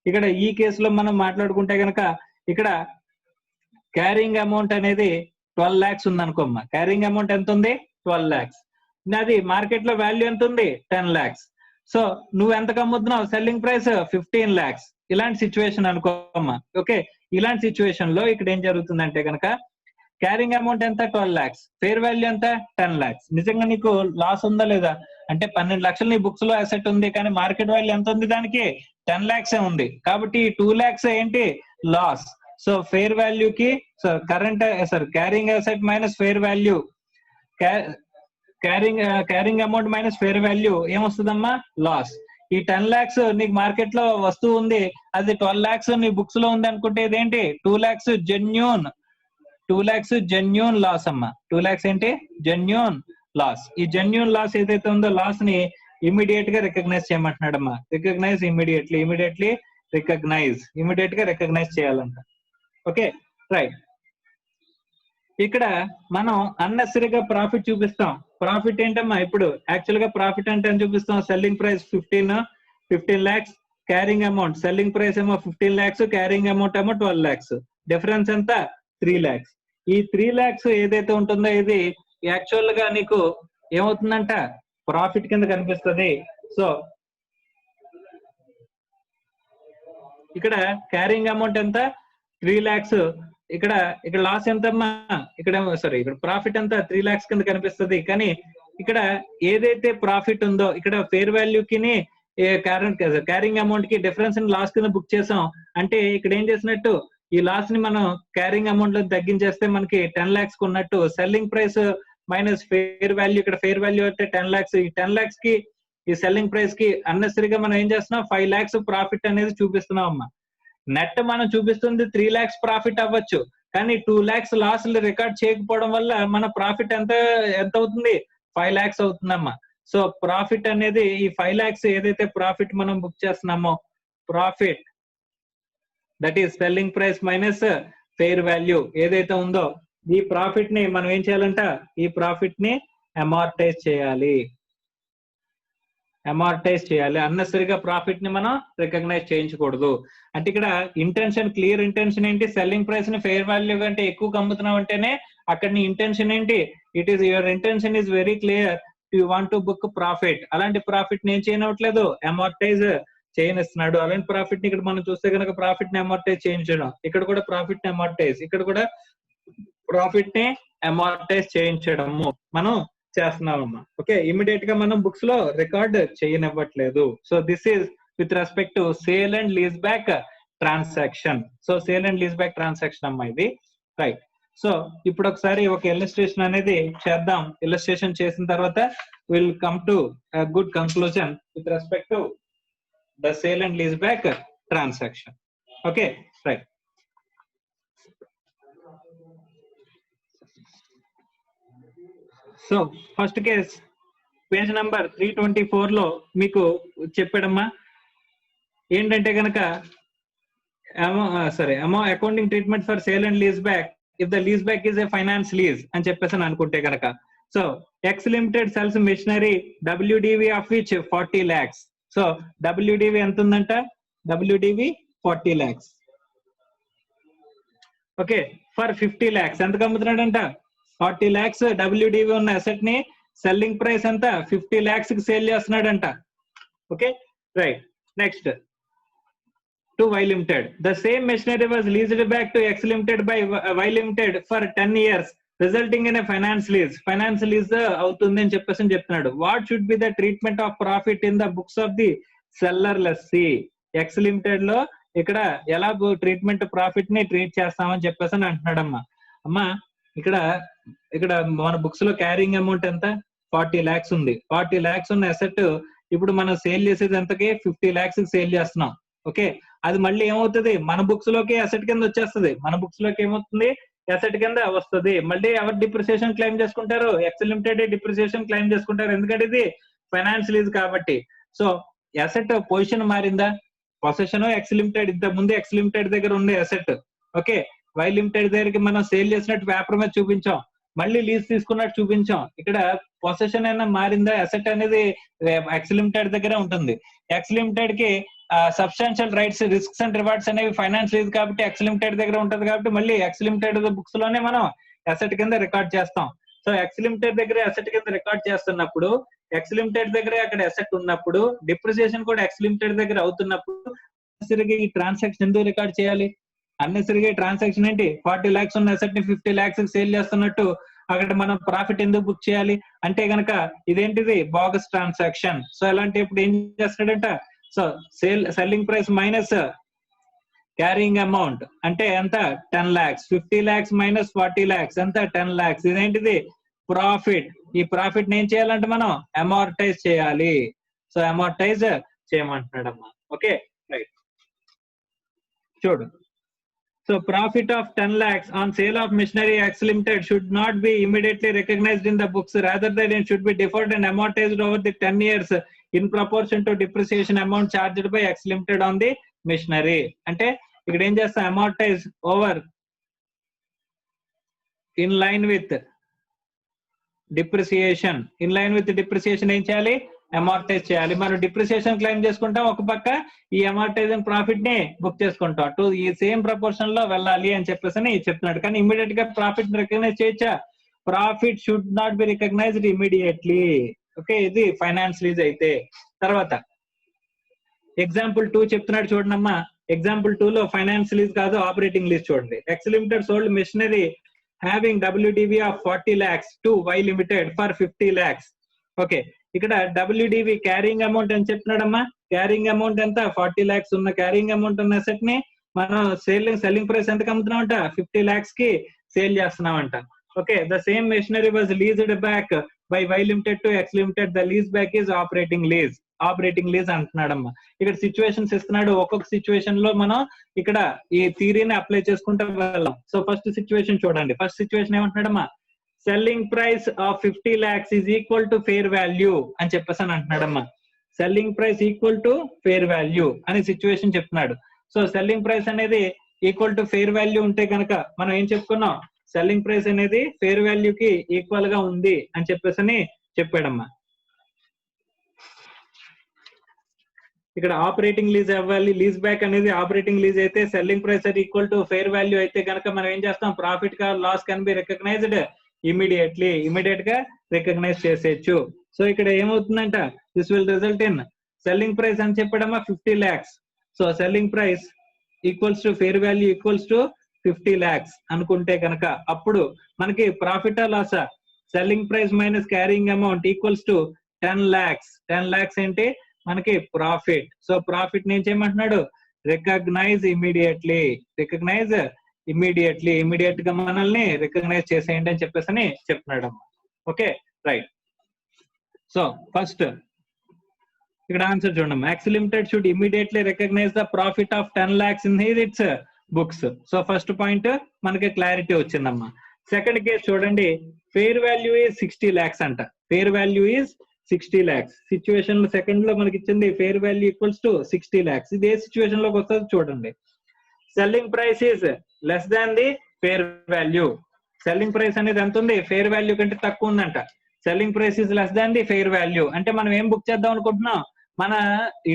ఇక్కడ ఈ కేసులో మనం మాట్లాడుకుంటే కనుక ఇక్కడ క్యారింగ్ అమౌంట్ అనేది 12 lakhs ఉంది అనుకోమ్మా. క్యారింగ్ అమౌంట్ ఎంత ఉంది? 12 lakhs. అది మార్కెట్ లో వాల్యూ ఎంత ఉంది? 10 lakhs. సో నువ్వు ఎంతకు అమ్ముతున్నావు? Selling price 15 lakhs. ఇలాంటి సిచ్యువేషన్ అనుకోమ్మా. ఓకే, ఇలాంటి సిచ్యువేషన్ లో ఇక్కడ ఏం జరుగుతుందంటే కనుక క్యారింగ్ అమౌంట్ ఎంత? 12 lakhs. ఫేర్ వాల్యూ ఎంత? 10 lakhs. నిజంగా నీకు లాస్ ఉందా లేదా అంటే 12 లక్షలు నీ బుక్స్ లో అసెట్ ఉంది, కానీ మార్కెట్ వాల్యూ ఎంత ఉంది? దానికి 10 lakhs ఉంది. కాబట్టి 2 lakhs ఏంటి? లాస్. సో ఫేర్ వాల్యూకి carrying asset minus fair value, carrying amount minus fair value ఏమొస్తుందమ్మా? లాస్. ఈ 10 lakhs నీకు మార్కెట్ లో వస్తువు ఉంది, అది 12 lakhs నీ బుక్స్ లో ఉంది అనుకుంటే ఇదేంటి 2 lakhs జెన్యూన్ లాస్ అమ్మా. 2 lakhs ఏంటి? Genuine loss. ఈ జెన్యూన్ లాస్ ఏదైతే ఉందో లాస్ ని ఇమీడియట్ గా రికగ్నైజ్ చేయమంటున్నాడమ్మా. రికగ్నైజ్ ఇమీడియట్లీ రికగ్నైజ్ చేయాలంట. Okay right. ఇక్కడ మనం అన్నెసరీగా ప్రాఫిట్ చూపిస్తాం. ప్రాఫిట్ ఏంటమ్మా? ఇప్పుడు యాక్చువల్ గా ప్రాఫిట్ అంటే అని చూపిస్తాం. Selling price 15 lakhs, carrying amount selling price ఏమో 15 lakhs, క్యారింగ్ అమౌంట్ ఏమో 12 lakhs. డిఫరెన్స్ ఎంత? 3 lakhs. ఈ 3 lakhs ఏదైతే ఉంటుందో ఇది యాక్చువల్ గా నీకు ఏమవుతుందంట? ప్రాఫిట్ కింద కనిపిస్తుంది. సో ఇక్కడ క్యారింగ్ అమౌంట్ ఎంత? 3 lakhs. ఇక్కడ లాస్ ఎంతమ్మా? ఇక్కడ ప్రాఫిట్ ఎంత? 3 lakhs కింద కనిపిస్తుంది. కానీ ఇక్కడ ఏదైతే ప్రాఫిట్ ఉందో ఇక్కడ ఫేర్ వాల్యూకి క్యారింగ్ అమౌంట్ కి డిఫరెన్స్ లాస్ కింద బుక్ చేసాం. అంటే ఇక్కడ ఏం చేసినట్టు ఈ లాస్ ని మనం క్యారింగ్ అమౌంట్ లో తగ్గించేస్తే మనకి 10 lakhs ఉన్నట్టు. Selling price minus fair value, ఇక్కడ ఫేర్ వాల్యూ అయితే 10 lakhs. ఈ 10 lakhs కి ఈ సెల్లింగ్ ప్రైస్ కి అన్నెసరీగా మనం ఏం చేస్తున్నాం? 5 lakhs ప్రాఫిట్ అనేది చూపిస్తున్నాం అమ్మా. నెట్ మనం చూపిస్తుంది 3 lakhs ప్రాఫిట్ అవ్వచ్చు, కానీ 2 lakhs లాస్ రికార్డ్ చేయకపోవడం వల్ల మన ప్రాఫిట్ ఎంత అవుతుంది? 5 lakhs అవుతుందమ్మా. సో ప్రాఫిట్ అనేది ఈ 5 lakhs ఏదైతే ప్రాఫిట్ మనం బుక్ చేస్తున్నామో, profit that is selling price minus fair value ఏదైతే ఉందో, ఈ ప్రాఫిట్ ని మనం ఏం చేయాలంట? ఈ ప్రాఫిట్ ని అమార్టైజ్ చేయాలి. అన్నెసరీగా ప్రాఫిట్ ని మనం రికగ్నైజ్ చేయించకూడదు. అంటే ఇక్కడ క్లియర్ ఇంటెన్షన్ ఏంటి? సెల్లింగ్ ప్రైస్ ని ఫెయిర్ వాల్యూ కంటే ఎక్కువ అమ్ముతున్నాం అంటేనే అక్కడ నీ ఇంటెన్షన్ ఏంటి? Your intention is very clear, you want to book profit. అలాంటి ప్రాఫిట్ ని ఏం చేయనట్లేదు? అమార్టైజ్ చేయనిస్తున్నాడు. అలాంటి ప్రాఫిట్ ని ఇక్కడ మనం చూస్తే కనుక ప్రాఫిట్ ని అమార్టైజ్ చేయించడం, ఇక్కడ కూడా ప్రాఫిట్ ని అమార్టైజ్, ఇక్కడ కూడా ప్రాఫిట్ ని అమార్టైజ్ చేయించడము మనం చేస్తున్నామమ్మా. ఓకే, ఇమీడియట్ గా మనం బుక్స్ లో రికార్డ్ చేయనివ్వట్లేదు. So this is with respect to sale and lease back transaction. So sale and lease back transaction అమ్మా ఇది. రైట్. సో ఇప్పుడు ఒకసారి ఒక ఇల్లస్ట్రేషన్ అనేది చేద్దాం. ఇల్లస్ట్రేషన్ చేసిన తర్వాత will come to good conclusion with respect to the sale and lease back transaction. Okay right. So first case page number 324 లో మీకు చెప్పాడమ్మా. ఏంటంటే కనుక accounting treatment for sale and lease back if the lease back is a finance lease అని చెప్పేసి అనుకుంటే కనుక, so X limited sells machinery WDV of which 40 lakhs. So WDV ఎంత ఉందంట? WDV 40 lakhs. Okay, for 50 lakhs ఎంత అమ్ముతున్నాడంట? 40 lakhs WDV ఉన్న asset ని సెల్లింగ్ ప్రైస్ ఎంత? 50 lakhs కి సేల్ చేస్తున్నాడంట. Okay right. Next to Y Limited. The same machinery was leased back to X Limited by Y Limited for 10 years, resulting in a finance lease. Finance lease అవుతుంది అని చెప్పేసి చెప్తున్నాడు. What should be the treatment of profit in the books of the seller lessee? X Limited లో ఇక్కడ ఎలా treatment profit ని treat చేస్తామని చెప్పేసి అంటున్నాడమ్మా. అమ్మా ఇక్కడ మన బుక్స్ లో క్యారింగ్ అమౌంట్ ఎంత? 40 lakhs ఉంది. 40 lakhs ఉన్న అసెట్ ఇప్పుడు మనం సేల్ చేసేది ఎంతకి? 50 lakhs కి సేల్ చేస్తున్నాం. ఓకే, అది మళ్ళీ ఏమవుతుంది? మన బుక్స్ లోకి అసెట్ కింద వచ్చేస్తుంది. మన బుక్స్ లోకి ఏమవుతుంది? అసెట్ కింద వస్తుంది. మళ్ళీ ఎవరు డిప్రిసియేషన్ క్లెయిమ్ చేసుకుంటారు? ఎక్స్ లిమిటెడ్ డిప్రిసియేషన్ క్లెయిమ్ చేసుకుంటారు, ఎందుకంటే ఇది ఫైనాన్స్ లీజ్ కాబట్టి. సో అసెట్ పొజిషన్ మారిందా? పొజిషన్ ఎక్స్ లిమిటెడ్, ఇంత ముందు ఎక్స్ లిమిటెడ్ దగ్గర ఉండే అసెట్ ఓకే వై లిమిటెడ్ దగ్గరికి మనం సేల్ చేసినట్టు పేపర్ మీద చూపించాం, మళ్ళీ లీజ్ తీసుకున్నట్టు చూపించాం. ఇక్కడ పొసెషన్ అయినా మారిందా? అసెట్ అనేది ఎక్స్ లిమిటెడ్ దగ్గరే ఉంటుంది. ఎక్స్ లిమిటెడ్ కి substantial rights, risks and rewards అనేవి ఫైనాన్స్ లీజ్ కాబట్టి ఎక్స్ లిమిటెడ్ దగ్గర ఉంటది కాబట్టి మళ్ళీ ఎక్స్ లిమిటెడ్ బుక్స్ లోనే మనం అసెట్ కింద రికార్డ్ చేస్తాం. సో ఎక్స్ లిమిటెడ్ దగ్గర అసెట్ కింద రికార్డ్ చేస్తున్నప్పుడు, ఎక్స్ లిమిటెడ్ దగ్గర అక్కడ అసెట్ ఉన్నప్పుడు, డిప్రిసియేషన్ కూడా ఎక్స్ లిమిటెడ్ దగ్గర అవుతున్నప్పుడు ఈ ట్రాన్సాక్షన్ ఎందుకు రికార్డ్ చేయాలి? అన్నెసరిగా ట్రాన్సాక్షన్ ఏంటి? 40 lakhs ఉన్న అసెట్ ని 50 lakhs కి సేల్ చేస్తున్నట్టు అక్కడ మనం ప్రాఫిట్ ఎందుకు బుక్ చేయాలి? అంటే గనక ఇదేంటిది బోగస్ ట్రాన్సాక్షన్. సో అలాంటప్పుడు ఏం చేస్తాడంట? So selling price minus carrying amount అంటే ఎంత? 10 lakhs. 50 lakhs మైనస్ 40 lakhs ఎంత? 10 lakhs. ఇదేంటిది ప్రాఫిట్. ఈ ప్రాఫిట్ ఏం చేయాలంటే మనం అమార్టైజ్ చేయాలి. సో అమార్టైజ్ చేయమంటున్నాడమ్మా. Okay right. చూడు, so profit of 10 lakhs on sale of machinery X Limited should not be immediately recognized in the books. Rather than it should be deferred and amortized over the 10 years in proportion to depreciation amount charged by X Limited on the machinery. అంటే ఇక్కడ ఏం చేస్తాం, amortize over in line with depreciation. In line with depreciation ఏం చేయాలి, అమార్టైజ్ చేయాలి. మనం depreciation claim చేసుకుంటాం, ఒక పక్క ఈ అమార్టైజింగ్ ప్రాఫిట్ ని బుక్ చేసుకుంటాం. అటు ఈ సేమ్ ప్రపోర్షన్ లో వెళ్ళాలి అని చెప్పేసి చెప్తున్నాడు. కానీ ఇమీడియట్ గా ప్రాఫిట్ రికగ్నైజ్ చేయొచ్చా? Profit should not be recognised immediately. Okay, ఇది ఫైనాన్స్ లీజ్ అయితే. తర్వాత ఎగ్జాంపుల్ 2 చెప్తున్నాడు చూడమ్మా. ఎగ్జాంపుల్ 2 లో ఫైనాన్స్ లీజ్ కాదు, ఆపరేటింగ్ లీజ్ చూడండి. X limited sold machinery having WDV of 40 lakhs to Y limited for 50 lakhs. Okay, ఇక్కడ WDV క్యారింగ్ అమౌంట్ అని చెప్తున్నాడమ్మా. క్యారింగ్ అమౌంట్ ఎంత, 40 lakhs ఉన్న క్యారింగ్ అమౌంట్ ఉన్న అసెట్ ని మనం సెల్లింగ్ ప్రైస్ ఎంత అమ్ముతున్నామంట, 50 lakhs కి సేల్ చేస్తున్నామంట. Okay, the same machinery was leased back by Y limited to X limited. The lease back is operating lease. Operating lease అంటున్నాడమ్మా. ఇక్కడ సిచ్యువేషన్స్ ఇస్తున్నాడు. ఒక్కొక్క సిచ్యువేషన్ లో మనం ఇక్కడ ఈ థియరీని అప్లై చేసుకుంటూ వెళ్ళాం. సో ఫస్ట్ సిచ్యువేషన్ చూడండి. ఫస్ట్ సిచ్యువేషన్ ఏమంటున్నాడమ్మా, selling price of 50 lakhs is equal to fair value అని చెప్పేసి అని అంటున్నాడమ్మా. Selling price equal to fair value అని సిచ్యువేషన్ చెప్తున్నాడు. సో సెల్లింగ్ ప్రైస్ అనేది ఈక్వల్ టు ఫేర్ వాల్యూ ఉంటే కనుక మనం ఏం చెప్పుకున్నాం, సెల్లింగ్ ప్రైస్ అనేది ఫేర్ వాల్యూకి ఈక్వల్ గా ఉంది అని చెప్పేసి చెప్పాడమ్మా. ఇక్కడ ఆపరేటింగ్ లీజ్ అవ్వాలి, లీజ్ బ్యాక్ అనేది ఆపరేటింగ్ లీజ్ అయితే, సెల్లింగ్ ప్రైస్ అది ఈక్వల్ టు ఫేర్ వాల్యూ అయితే కనుక మనం ఏం చేస్తాం, ప్రాఫిట్ కా loss can be recognised immediate గా రికగ్నైజ్ చేసేయచ్చు. సో ఇక్కడ ఏమవుతుందంట, this will result in selling price అని చెప్పడమా 50 lakhs. So selling price equals to fair value equals to 50 lakhs అనుకుంటే కనుక అప్పుడు మనకి profit loss, selling price minus carrying amount equals to 10 lakhs. 10 lakhs ఏంటి మనకి ప్రాఫిట్. సో ప్రాఫిట్ నేను చేయమంటున్నాడు, రికగ్నైజ్ ఇమీడియట్లీ ఇమీడియట్ గా మనల్ని రికగ్నైజ్ చేసేయండి అని చెప్పేసి చెప్తున్నాడు అమ్మా. Okay right. సో ఫస్ట్ ఇక్కడ ఆన్సర్ చూడమ్మా. X limited should immediately recognise the profit of 10 lakhs in its books. So first point మనకి క్లారిటీ వచ్చిందమ్మా. సెకండ్ కేసు చూడండి, ఫేర్ వాల్యూ ఈజ్ 60 lakhs అంట. Fair value is 60 lakhs. Situation లో second లో మనకి ఇచ్చింది fair value equals to 60 lakhs. ఇది ఏ సిచ్యువేషన్ లోకి వస్తుంది చూడండి. Selling price is less than the fair value. Selling price అనేది ఎంత ఉంది, ఫేర్ వాల్యూ కంటే తక్కువ ఉందంట. Selling price is less than the fair value అంటే మనం ఏం బుక్ చేద్దాం అనుకుంటున్నాం, మన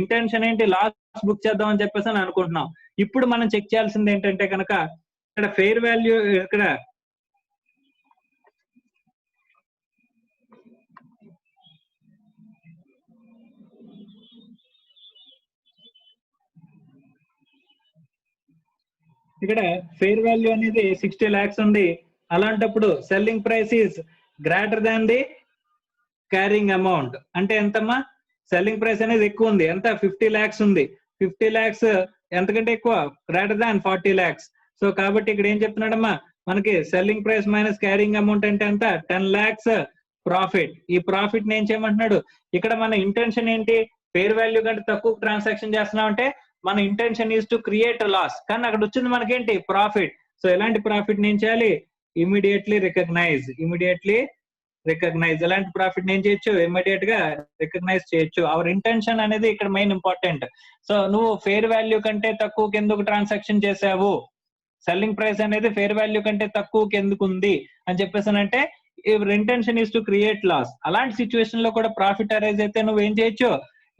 ఇంటెన్షన్ ఏంటి, లాస్ బుక్ చేద్దాం అని చెప్పేసి అని అనుకుంటున్నాం. ఇప్పుడు మనం చెక్ చేయాల్సింది ఏంటంటే కనుక ఇక్కడ ఫేర్ వాల్యూ ఇక్కడ ఫేర్ వాల్యూ అనేది 60 lakhs ఉంది. అలాంటప్పుడు selling price is greater than the carrying amount అంటే ఎంతమ్మా, సెల్లింగ్ ప్రైస్ అనేది ఎక్కువ ఉంది, ఎంత 50 lakhs ఉంది. 50 lakhs ఎంతకంటే ఎక్కువ, గ్రేటర్ దాన్ 40 lakhs. సో కాబట్టి ఇక్కడ ఏం చెప్తున్నాడమ్మా, మనకి selling price minus carrying amount అంటే ఎంత, 10 lakhs ప్రాఫిట్. ఈ ప్రాఫిట్ ని ఏం చేయమంటున్నాడు, ఇక్కడ మన ఇంటెన్షన్ ఏంటి, ఫేర్ వాల్యూ కంటే తక్కువ ట్రాన్సాక్షన్ చేస్తున్నాం అంటే మన intention is to create loss, కానీ అక్కడ వచ్చింది మనకేంటి ప్రాఫిట్. సో ఎలాంటి ప్రాఫిట్ నేను చేయాలి, ఇమీడియట్లీ రికగ్నైజ్. ఎలాంటి ప్రాఫిట్ నేను చేయొచ్చు, ఇమీడియట్ గా రికగ్నైజ్ చేయొచ్చు. అవర్ ఇంటెన్షన్ అనేది ఇక్కడ మెయిన్ ఇంపార్టెంట్. సో నువ్వు ఫేర్ వాల్యూ కంటే తక్కువకి ఎందుకు ట్రాన్సాక్షన్ చేసావు, సెల్లింగ్ ప్రైస్ అనేది ఫేర్ వాల్యూ కంటే తక్కువకి ఎందుకు ఉంది అని చెప్పేసానంటే intention is to create loss. అలాంటి సిచ్యువేషన్ లో కూడా ప్రాఫిట్ అరైజ్ అయితే నువ్వు ఏం చేయొచ్చు,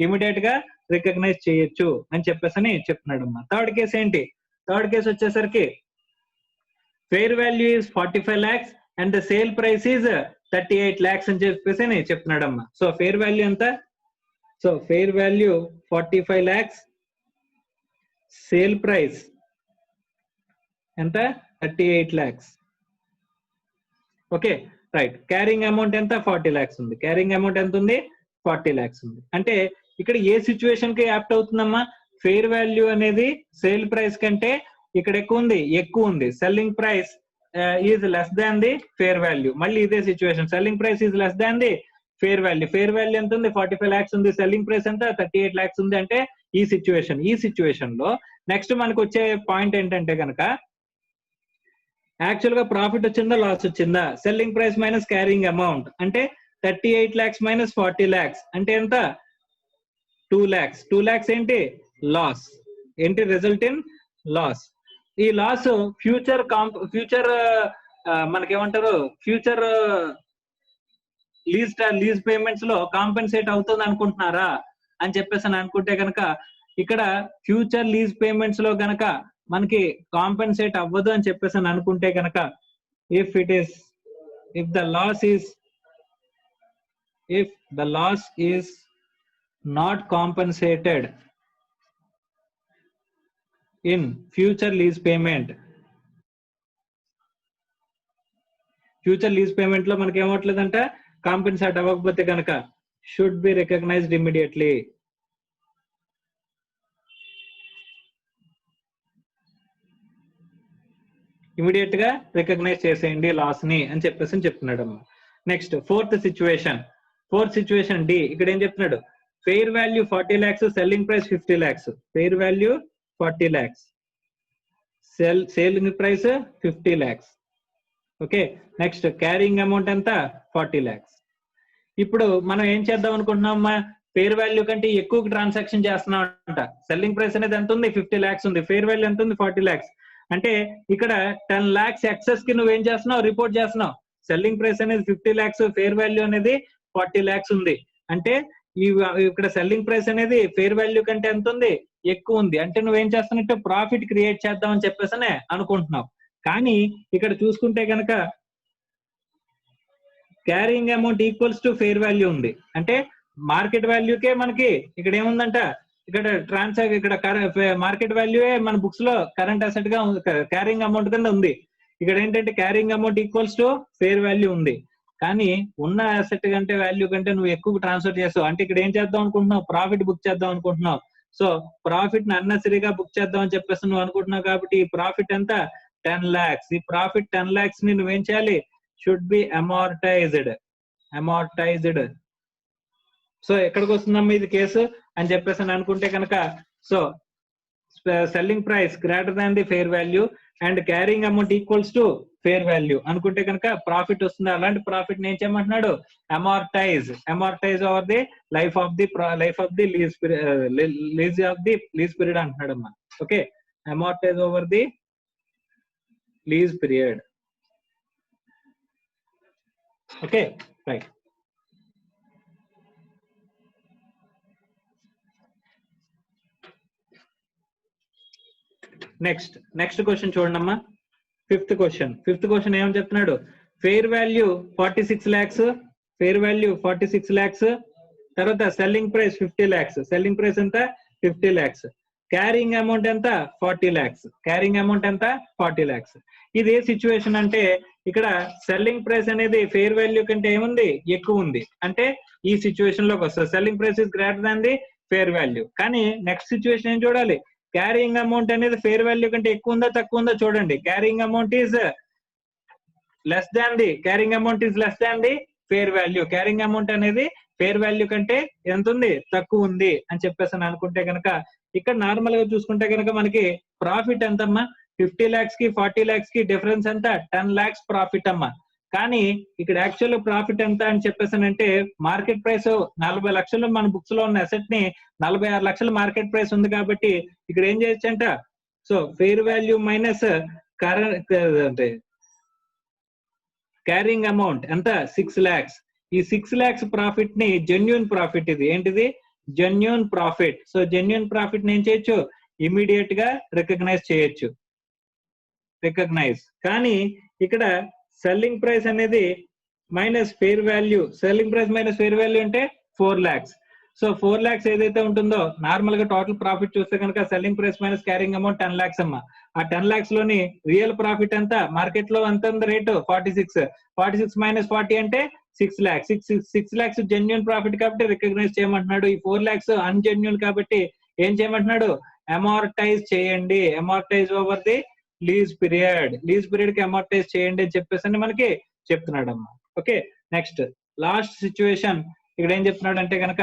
ఇమీడియట్ గా రికగ్నైజ్ చేయొచ్చు అని చెప్పేసి చెప్తున్నాడు అమ్మా. థర్డ్ కేసు ఏంటి, థర్డ్ కేసు వచ్చేసరికి fair value is 45 lakhs and the sale price is 38 lakhs అని చెప్పేసి చెప్తున్నాడు అమ్మా. సో ఫేర్ వాల్యూ ఎంత, so fair value 45 lakhs, sale price ఎంత 38 lakhs. Okay right. Carrying amount ఎంత 40 lakhs ఉంది. క్యారింగ్ అమౌంట్ ఎంత ఉంది 40 lakhs ఉంది. అంటే ఇక్కడ ఏ సిచ్యువేషన్ కి యాప్ట్ అవుతుందమ్మా, ఫేర్ వాల్యూ అనేది సేల్ ప్రైస్ కంటే ఇక్కడ ఎక్కువ ఉంది. Selling price is less than the fair value. మళ్ళీ ఇదే situation, selling price is less than the fair value. Fair value ఎంత ఉంది? 45 lakhs ఉంది. సెల్లింగ్ ప్రైస్ ఎంత? 38 lakhs ఉంది. అంటే ఈ సిచ్యువేషన్ లో నెక్స్ట్ మనకు వచ్చే పాయింట్ ఏంటంటే కనుక యాక్చువల్ గా ప్రాఫిట్ వచ్చిందా లాస్ వచ్చిందా? Selling price minus carrying amount అంటే 38 lakhs మైనస్ 40 lakhs అంటే ఎంత? 2 lakhs. 2 lakhs ఏంటి? లాస్. ఏంటి? Result in loss. ఈ లాస్ ఫ్యూచర్ మనకేమంటారు, ఫ్యూచర్ లీజ్ పేమెంట్స్ లో కాంపెన్సేట్ అవుతుంది అనుకుంటున్నారా అని చెప్పేసి అని అనుకుంటే కనుక ఇక్కడ ఫ్యూచర్ లీజ్ పేమెంట్స్ లో గనక మనకి కాంపెన్సేట్ అవ్వదు అని చెప్పేసి అని అనుకుంటే కనుక if the loss is not compensated in future lease payment, future lease payment లో మనకి ఏమవట్లేదంట, కాంపెన్సేట్ అవ్వకపోతే కనుక should be recognised immediately. Immediate గా రికగ్నైజ్ చేసేయండి లాస్ ని అని చెప్పేసి చెప్తున్నాడు. Next fourth situation D. ఇక్కడ ఏం చెప్తున్నాడు? Fair value 40 lakhs, selling price 50 lakhs. Fair value 40 lakhs, selling price 50 lakhs. Okay, next carrying amount ఎంత? 40 lakhs. ఇప్పుడు మనం ఏం చేద్దాం అనుకుంటున్నామా? ఫెయిర్ వాల్యూ కంటే ఎక్కువ ట్రాన్సాక్షన్ చేస్తున్నాం అంట. సెల్లింగ్ ప్రైస్ అనేది ఎంత ఉంది? 50 lakhs ఉంది. ఫెయిర్ వాల్యూ ఎంత ఉంది? 40 lakhs. అంటే ఇక్కడ 10 lakhs ఎక్సెస్ కి నువ్వేం చేస్తున్నావు? రిపోర్ట్ చేస్తున్నావు. సెల్లింగ్ ప్రైస్ అనేది 50 lakhs, ఫెయిర్ వాల్యూ అనేది 40 lakhs ఉంది. అంటే ఇక్కడ సెల్లింగ్ ప్రైస్ అనేది ఫెయిర్ వాల్యూ కంటే ఎంత ఉంది? ఎక్కువ ఉంది. అంటే నువ్వేం చేస్తున్నట్టు ప్రాఫిట్ క్రియేట్ చేద్దాం అని చెప్పేసి అనుకుంటున్నావు. కానీ ఇక్కడ చూసుకుంటే కనుక carrying amount equals to fair value ఉంది. అంటే మార్కెట్ వాల్యూకే మనకి ఇక్కడ ఏముందంట, ఇక్కడ మార్కెట్ వాల్యూ మన బుక్స్ లో కరెంట్ అసెట్ గా క్యారింగ్ అమౌంట్ కింద ఉంది. ఇక్కడ ఏంటంటే carrying amount equals to fair value ఉంది. కానీ ఉన్న అసెట్ కంటే వాల్యూ కంటే నువ్వు ఎక్కువ ట్రాన్స్ఫర్ చేస్తావు. అంటే ఇక్కడ ఏం చేద్దాం అనుకుంటున్నావు? ప్రాఫిట్ బుక్ చేద్దాం అనుకుంటున్నావు. సో ప్రాఫిట్ ని అన్నెసరీగా బుక్ చేద్దాం అని చెప్పేసి నువ్వు అనుకుంటున్నావు. కాబట్టి ఈ ప్రాఫిట్ ఎంత? 10 lakhs. ఈ ప్రాఫిట్ 10 lakhs ని నువ్వేం చేయాలి? Should be అమార్టైజ్డ్. సో ఎక్కడికి వస్తుందమ్మా ఇది కేసు అని చెప్పేసి అనుకుంటే కనుక, so selling price greater than the fair value and carrying amount equals to fair value అనుకుంటే కనుక ప్రాఫిట్ వస్తుంది. అలాంటి ప్రాఫిట్ ని ఏం చేయమంటున్నాడు? Amortise over the life of the lease period అంటున్నాడు అమ్మా. Okay, amortise over the lease period. Okay, right. Next question చూడండి అమ్మా. ఫిఫ్త్ క్వశ్చన్ ఏమని చెప్తున్నాడు? ఫెయిర్ వాల్యూ 46 lakhs, తర్వాత selling price 50 lakhs. Selling price ఎంత? 50 lakhs. క్యారింగ్ అమౌంట్ ఎంత? 40 lakhs. ఇది ఏ సిచ్యువేషన్ అంటే ఇక్కడ సెల్లింగ్ ప్రైస్ అనేది ఫెయిర్ వాల్యూ కంటే ఏముంది? ఎక్కువ ఉంది. అంటే ఈ సిచ్యువేషన్ లోకి వస్తుంది. Selling price is greater than the fair value. కానీ నెక్స్ట్ సిచ్యువేషన్ ఏం చూడాలి? క్యారింగ్ అమౌంట్ అనేది ఫెయిర్ వాల్యూ కంటే ఎక్కువ ఉందా తక్కువ ఉందా చూడండి. Carrying amount is less than the fair value. Carrying amount అనేది ఫెయిర్ వాల్యూ కంటే ఎంత ఉంది? తక్కువ ఉంది అని చెప్పేసి అనుకుంటే కనుక ఇక్కడ నార్మల్ గా చూసుకుంటే కనుక మనకి ప్రాఫిట్ ఎంతమ్మా? 50 lakhs కి 40 lakhs కి డిఫరెన్స్ ఎంత? 10 lakhs ప్రాఫిట్ అమ్మా. కానీ ఇక్కడ యాక్చువల్ ప్రాఫిట్ ఎంత అని చెప్పేసి అంటే మార్కెట్ ప్రైస్ 40 lakhs మన బుక్స్ లో ఉన్న అసెట్ ని 46 lakhs మార్కెట్ ప్రైస్ ఉంది. కాబట్టి ఇక్కడ ఏం చేయొచ్చు అంట? సో ఫెయిర్ వాల్యూ మైనస్ అంటే క్యారింగ్ అమౌంట్ ఎంత? 6 lakhs. ఈ 6 lakhs ప్రాఫిట్ ని జెన్యూన్ ప్రాఫిట్, ఇది ఏంటిది? Genuine profit. So genuine profit ని ఏం చేయొచ్చు? ఇమీడియట్ గా రికగ్నైజ్ చేయొచ్చు. కానీ ఇక్కడ సెల్లింగ్ ప్రైస్ అనేది మైనస్ ఫెయిర్ వాల్యూ, అంటే 4 lakhs. సో 4 lakhs ఏదైతే ఉంటుందో నార్మల్ గా టోటల్ ప్రాఫిట్ చూస్తే కనుక selling price minus carrying amount 10 lakhs అమ్మా. ఆ 10 lakhs లోని రియల్ ప్రాఫిట్ ఎంత? మార్కెట్ లో ఎంత ఉంది రేటు? 46 మైనస్ 40 అంటే 6 lakhs. 6 lakhs జెన్యూన్ ప్రాఫిట్ కాబట్టి రికగ్నైజ్ చేయమంటున్నాడు. ఈ 4 lakhs అన్జెన్యూన్ కాబట్టి ఏం చేయమంటున్నాడు? అమార్టైజ్ చేయండి. అమార్టైజ్ ఓవర్ ది లీజ్ పీరియడ్ కి అమార్టైజ్ చేయండి అని చెప్పేసి మనకి చెప్తున్నాడు అమ్మా. ఓకే, నెక్స్ట్ లాస్ట్ సిచ్యువేషన్ ఇక్కడ ఏం చెప్తున్నాడు అంటే కనుక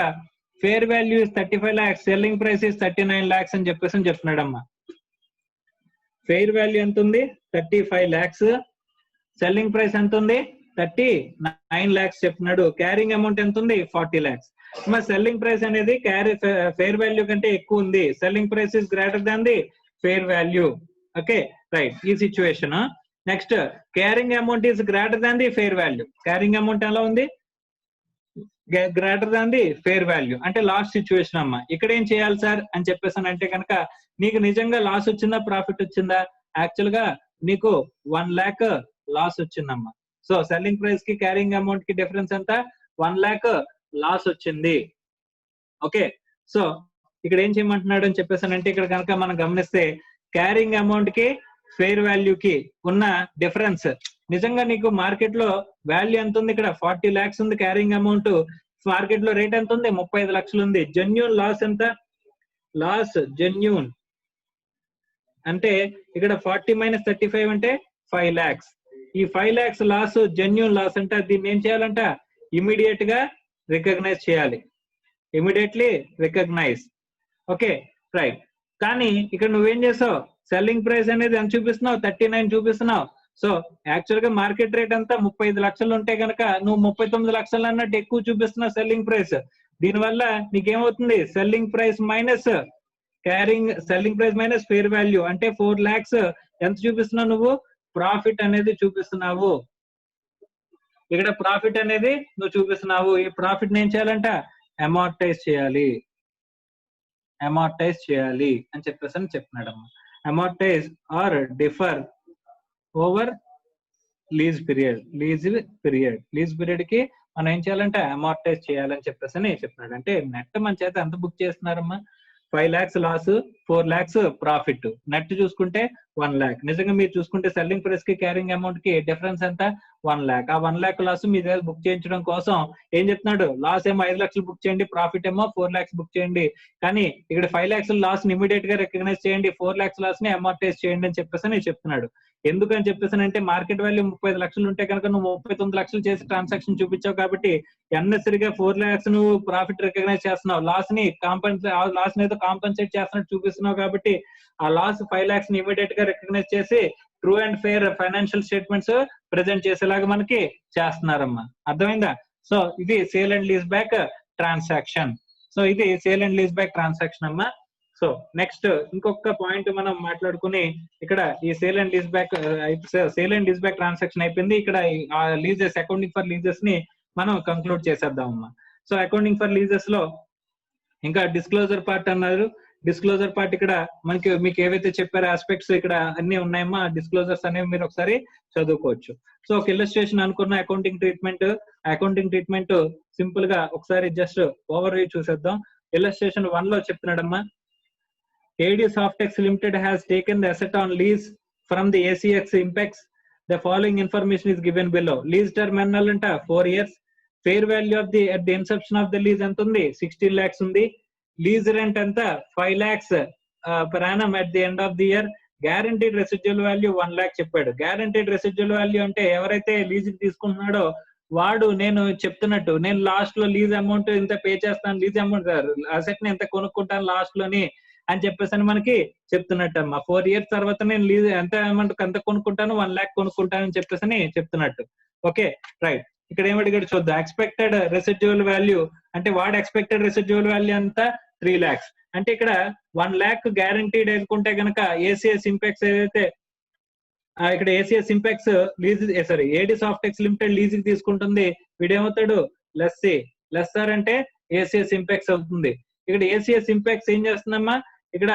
fair value is 35 lakhs, selling price is 39 lakhs అని చెప్పేసి చెప్తున్నాడు అమ్మా. ఫెయిర్ వాల్యూ ఎంత ఉంది 35 lakhs, సెల్లింగ్ ప్రైస్ ఎంత ఉంది 39 lakhs చెప్తున్నాడు. క్యారింగ్ అమౌంట్ ఎంత ఉంది 40 lakhs. మరి సెల్లింగ్ ప్రైస్ అనేది ఫెయిర్ వాల్యూ కంటే ఎక్కువ ఉంది. Selling price is greater than the fair value. Okay right, ఈ situation. Next carrying amount is greater than the fair value. Carrying amount ఎలా ఉంది greater than the fair value అంటే last situation అమ్మా. ఇక్కడ ఏం చేయాలి సార్ అని చెప్పేసి అంటే కనుక నీకు నిజంగా లాస్ వచ్చిందా ప్రాఫిట్ వచ్చిందా? యాక్చువల్ గా నీకు 1 lakh లాస్ వచ్చిందమ్మా. సో సెల్లింగ్ ప్రైస్ కి క్యారింగ్ అమౌంట్ కి డిఫరెన్స్ ఎంత 1 lakh లాస్ వచ్చింది. ఓకే, సో ఇక్కడ ఏం చేయమంటున్నాడు అని చెప్పేసి అంటే ఇక్కడ కనుక మనం గమనిస్తే క్యారింగ్ అమౌంట్ కి ఫెయిర్ వాల్యూ కి ఉన్న డిఫరెన్స్ నిజంగా నీకు మార్కెట్ లో వాల్యూ ఎంత ఉంది ఇక్కడ 40 lakhs ఉంది. క్యారింగ్ అమౌంట్ మార్కెట్ లో రేట్ ఎంత ఉంది 35 లక్షలు ఉంది. జెన్యూన్ లాస్ ఎంత? లాస్ జెన్యూన్ అంటే ఇక్కడ 40 - 35 అంటే 5 lakhs. ఈ 5 lakhs లాస్ జెన్యూన్ లాస్ అంటే దీన్ని ఏం చేయాలంట ఇమీడియట్ గా రికగ్నైజ్ చేయాలి. Immediately recognise. ఓకే రైట్, కానీ ఇక్కడ నువ్వేం చేసావు సెల్లింగ్ ప్రైస్ అనేది ఎంత చూపిస్తున్నావు 39 చూపిస్తున్నావు. సో యాక్చువల్ గా మార్కెట్ రేట్ అంతా 35 లక్షలు ఉంటే కనుక నువ్వు 39 లక్షలు అన్నట్టు ఎక్కువ చూపిస్తున్నావు సెల్లింగ్ ప్రైస్. దీనివల్ల నీకేమవుతుంది selling price minus selling price minus fair value అంటే 4 lakhs ఎంత చూపిస్తున్నావు నువ్వు ప్రాఫిట్ అనేది చూపిస్తున్నావు. ఇక్కడ ప్రాఫిట్ అనేది నువ్వు చూపిస్తున్నావు. ఈ ప్రాఫిట్ ఏం చేయాలంట అమార్టైజ్ చేయాలి అని చెప్పేసి అని చెప్తున్నాడమ్మా. Amortise or defer over lease period కి మనం ఏం చేయాలంటే అమార్టైజ్ చేయాలని చెప్పేసి అని చెప్తున్నాడు. అంటే నెట్ మన చేత ఎంత బుక్ చేస్తున్నారమ్మా 5 lakhs loss 4 lakhs profit. Net చూసుకుంటే 1 lakh. నిజంగా మీరు చూసుకుంటే సెల్లింగ్ ప్రైస్ కి క్యారింగ్ అమౌంట్ కి డిఫరెన్స్ ఎంత 1 lakh. ఆ 1 lakh లాస్ మీ దగ్గర బుక్ చేయించడం కోసం ఏం చెప్తున్నాడు లాస్ ఏమో 5 లక్షలు బుక్ చేయండి, ప్రాఫిట్ ఏమో 4 lakhs బుక్ చేయండి. కానీ ఇక్కడ 5 lakhs లాస్ ని ఇమీడియట్ గా రికగ్నైజ్ చేయండి, 4 lakhs లాస్ ని అమార్టైజ్ చేయండి అని చెప్పేసి నేను చెప్తున్నాడు. ఎందుకని చెప్పేసి అంటే మార్కెట్ వాల్యూ 35 లక్షలు ఉంటే కనుక నువ్వు 39 లక్షలు చేసి ట్రాన్సాక్షన్ చూపించావు కాబట్టి అన్నెసరిగా 4 lakhs నువ్వు ప్రాఫిట్ రికగ్నైజ్ చేస్తున్నావు. లాస్ ని కాంపన్సేట్ చేస్తున్నట్టు చూపిస్తున్నావు కాబట్టి ఆ లాస్ 5 lakhs ని ఇమీడియట్ గా రికగ్నైజ్ చేసి true and fair financial statements present చేసేలాగా మనకి చేస్తున్నారమ్మా. అర్థమైందా? సో ఇది sale and lease back transaction. అమ్మా. సో నెక్స్ట్ ఇంకొక పాయింట్ మనం మాట్లాడుకుని ఇక్కడ ఈ sale and lease back transaction అయిపోయింది. ఇక్కడ లీజెస్ అకౌంటింగ్ ఫర్ లీజెస్ ని మనం కంక్లూడ్ చేసేద్దాం అమ్మా. సో అకౌంటింగ్ ఫర్ లీజెస్ లో ఇంకా డిస్క్లోజర్ పార్ట్ అన్నారు. డిస్క్లోజర్ పార్ట్ ఇక్కడ మీకు ఏవైతే చెప్పారో ఆస్పెక్ట్స్ ఇక్కడ అన్ని ఉన్నాయమ్మా. డిస్క్లోజర్స్ అనేవి మీరు ఒకసారి చదువుకోవచ్చు. సో ఒక ఇల్లస్ట్రేషన్ అనుకున్న అకౌంటింగ్ ట్రీట్మెంట్ సింపుల్ గా ఒకసారి జస్ట్ ఓవర్ వ్యూ చూసేద్దాం. ఇల్లస్ట్రేషన్ 1 లో చెప్తున్నాడమ్మా. AD Softex Limited has taken the asset on lease from the ACX Impex. The following information is given below. Lease term anta 4 years. Fair value of at the inception of the lease anta undi 16 lakhs undi. Lease rent anta 5 lakhs per annum at the end of the year. Guaranteed residual value 1 lakh చెప్పాడు. Guaranteed residual value అంటే ఎవరైతే lease తీసుకుంటున్నాడో వాడు నేను చెప్తున్నట్టు నేను last లో lease amount ఇంత pay చేస్తాను, లీజ్ అమౌంట్ అసెట్ ని ఎంత కొనుక్కుంటాను లాస్ట్ లోని అని చెప్పేసి అని మనకి చెప్తున్నట్టు అమ్మా. 4 years తర్వాత నేను లీజ్ ఎంత అమౌంట్ ఎంత కొనుక్కుంటాను 1 lakh కొనుక్కుంటాను అని చెప్పేసి అని చెప్తున్నట్టు. ఓకే రైట్, ఇక్కడ ఏమడిగాడు చూద్దాం. ఎక్స్పెక్టెడ్ రెసిడ్యువల్ వాల్యూ అంటే వాడు ఎక్స్పెక్టెడ్ రెసిడ్యువల్ వాల్యూ అంతా 3 lakhs. అంటే ఇక్కడ 1 lakh గ్యారంటీడ్ అనుకుంటే కనుక ACS ఇంపెక్స్ ఏదైతే ఇక్కడ ACS Impex AD Softex Limited lease కి తీసుకుంటుంది, వీడేమవుతాడు లెస్సర్ అంటే ACS ఇంపెక్స్ అవుతుంది. ఇక్కడ ACS ఇంపెక్స్ ఏం చేస్తుందమ్మా ఇక్కడ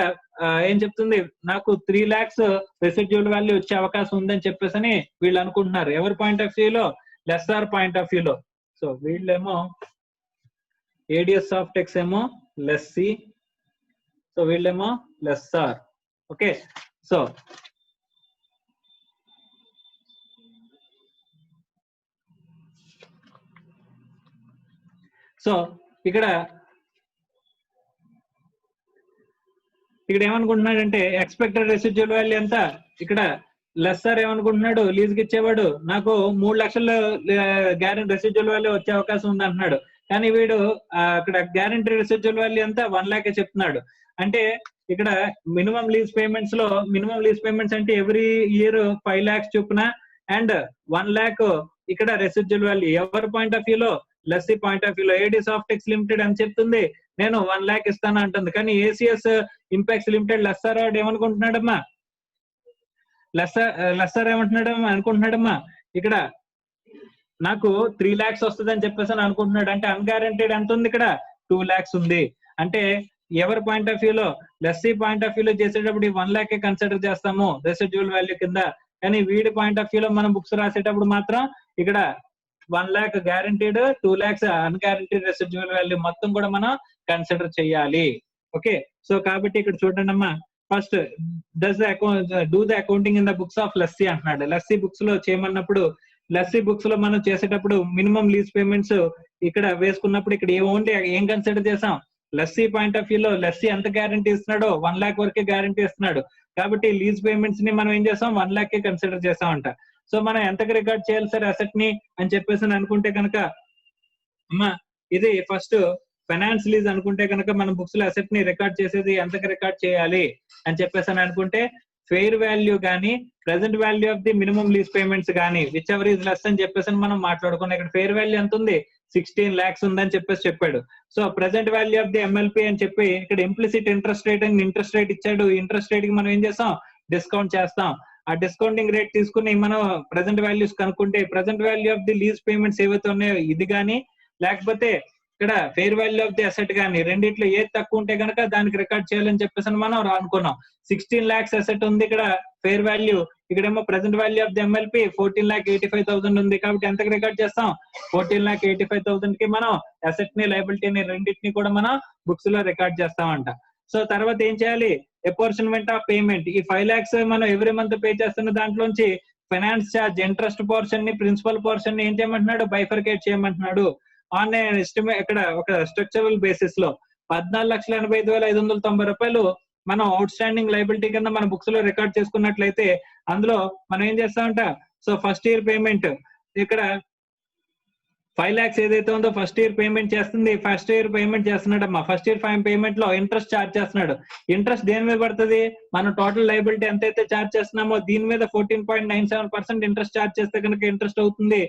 ఏం చెప్తుంది నాకు 3 lakhs రెసిడ్యువల్ వాల్యూ వచ్చే అవకాశం ఉందని చెప్పేసి అని వీళ్ళు అనుకుంటున్నారు. ఎవరి పాయింట్ ఆఫ్ వ్యూలో లెస్సార్ పాయింట్ ఆఫ్ వ్యూలో. సో వీళ్ళేమో ADS Softex ఏమో లెస్సీ, సో వీళ్ళేమో లెస్సార్. ఓకే సో ఇక్కడ ఇక్కడ ఏమనుకుంటున్నాడంటే ఎక్స్పెక్టెడ్ రెసిడ్యువల్ వాల్యూ ఎంత, ఇక్కడ లెస్సర్ ఏమనుకుంటున్నాడు, లీజ్ కి ఇచ్చేవాడు నాకు 3 లక్షల గ్యారెంటీ రెసిడ్యువల్ వాల్యూ వచ్చే అవకాశం ఉంది అంటున్నాడు. కానీ వీడు అక్కడ గ్యారెంటీ రెసిడ్యువల్ వాల్యూ ఎంత 1 లాక్ చెప్తున్నాడు. అంటే ఇక్కడ మినిమం లీజ్ పేమెంట్స్ అంటే ఎవ్రీ ఇయర్ 5 lakhs చొప్పున అండ్ 1 lakh ఇక్కడ రెసిడ్యువల్ వాల్యూ. ఎవరి పాయింట్ ఆఫ్ వ్యూలో, లెస్సీ పాయింట్ ఆఫ్ వ్యూలో ఏడీ సాఫ్టెక్స్ లిమిటెడ్ అని చెప్తుంది నేను 1 lakh ఇస్తాను అంటుంది. కానీ ఏసీఎస్ ఇంపాక్ట్స్ లిమిటెడ్ లెస్సర్ ఏమనుకుంటున్నాడమ్మా, లెస్సర్ అనుకుంటున్నాడమ్మా ఇక్కడ నాకు 3 lakhs వస్తుంది అని చెప్పేసి అని అనుకుంటున్నాడు. అంటే అన్గ్యారెంటీడ్ ఎంత ఉంది, ఇక్కడ 2 lakhs ఉంది. అంటే ఎవరి పాయింట్ ఆఫ్ వ్యూలో, లెస్సీ పాయింట్ ఆఫ్ వ్యూలో చేసేటప్పుడు 1 lakh కన్సిడర్ చేస్తాము రెసిడ్యువల్ వాల్యూ కింద. కానీ వీడి పాయింట్ ఆఫ్ వ్యూలో మనం బుక్స్ రాసేటప్పుడు మాత్రం ఇక్కడ 1 lakh guaranteed, 2 lakhs unguaranteed residual value మొత్తం కూడా మనం కన్సిడర్ చేయాలి. ఓకే, సో కాబట్టి ఇక్కడ చూడండి అమ్మా, first do the accounting in the books of lessee అంటున్నాడు. లెస్సీ బుక్స్ లో చేయమన్నప్పుడు, లెస్సీ బుక్స్ లో మనం చేసేటప్పుడు మినిమం లీజ్ పేమెంట్స్ ఇక్కడ వేసుకున్నప్పుడు ఇక్కడ ఓన్లీ ఏం కన్సిడర్ చేసాం, లెస్సీ పాయింట్ ఆఫ్ వ్యూలో లెస్సీ ఎంత గ్యారంటీ ఇస్తున్నాడో 1 lakh వరకే గ్యారంటీ ఇస్తున్నాడు. కాబట్టి లీజ్ పేమెంట్స్ ని మనం ఏం చేసాం, 1 lakh కన్సిడర్ చేసామంట. సో మనం ఎంతకు రికార్డ్ చేయాలి సార్ అసెట్ ని అని చెప్పేసి అనుకుంటే కనుక అమ్మా, ఇది ఫస్ట్ ఫైనాన్స్ లీజ్ అనుకుంటే కనుక మన బుక్స్ లో అసెట్ ని రికార్డ్ చేసేది ఎంతకు రికార్డ్ చేయాలి అని చెప్పేసి అనుకుంటే ఫెయిర్ వాల్యూ కానీ present value of the minimum lease payments కానీ విచ్ ఎవర్ ఈజ్ లెస్ అని చెప్పేసి మనం మాట్లాడుకున్నాం. ఇక్కడ ఫెయిర్ వాల్యూ ఎంత ఉంది, 16 lakhs ఉందని చెప్పేసి చెప్పాడు. So present value of the MLP అని చెప్పి ఇక్కడ ఇంప్లిసిట్ ఇంట్రెస్ట్ రేట్ అని ఇంట్రెస్ట్ రేట్ ఇచ్చాడు. ఇంట్రెస్ట్ రేట్ కి మనం ఏం చేస్తాం, డిస్కౌంట్ చేస్తాం. ఆ డిస్కౌంటింగ్ రేట్ తీసుకుని మనం ప్రెసెంట్ వాల్యూస్ కనుక్కుంటే present value of the lease payments ఏవైతే ఉన్నాయో ఇది కానీ, లేకపోతే ఇక్కడ fair value of the asset కానీ రెండిట్లో ఏది తక్కువ ఉంటే కనుక దానికి రికార్డ్ చేయాలని చెప్పేసి మనం అనుకున్నాం. 16 lakhs అసెట్ ఉంది ఇక్కడ ఫెయిర్ వాల్యూ, ఇక్కడేమో present value of the MLP 14,85,000 ఉంది. కాబట్టి ఎంతకు రికార్డ్ చేస్తాం, 14,85,000 కి మనం అసెట్ ని లయబిలిటీని రెండింటిని కూడా మనం బుక్స్ లో రికార్డ్ చేస్తామంట. సో తర్వాత ఏం చేయాలి, అపోర్షన్మెంట్ ఆఫ్ పేమెంట్. ఈ 5 lakhs మనం ఎవ్రీ మంత్ పే చేస్తున్న దాంట్లోంచి ఫైనాన్స్ ఛార్జ్, ఇంట్రెస్ట్ పోర్షన్ ని, ప్రిన్సిపల్ పోర్షన్ ని ఏం చేయమంటున్నాడు, బైఫర్కేట్ చేయమంటున్నాడు. ఆన్ ఎస్టిమేట్ ఇక్కడ ఒక స్ట్రక్చరల్ బేసిస్ లో 14,85,590 రూపాయలు మనం అవుట్ స్టాండింగ్ లైబిలిటీ కింద మన బుక్స్ లో రికార్డ్ చేసుకున్నట్లయితే అందులో మనం ఏం చేస్తామంట, సో ఫస్ట్ ఇయర్ పేమెంట్ ఇక్కడ 5 lakhs ఏదైతే ఉందో ఫస్ట్ ఇయర్ పేమెంట్ చేస్తుంది, ఫస్ట్ ఇయర్ పేమెంట్ చేస్తున్నాడమ్మా. ఫస్ట్ ఇయర్ పేమెంట్ లో ఇంట్రెస్ట్ ఛార్జ్ చేస్తున్నాడు. ఇంట్రెస్ట్ దేని మీద పడుతుంది, మనం టోటల్ లైబిలిటీ ఎంతైతే ఛార్జ్ చేస్తున్నామో దీని మీద 14.97% ఇంట్రెస్ట్ ఛార్జ్ చేస్తే కనుక ఇంట్రెస్ట్ అవుతుంది.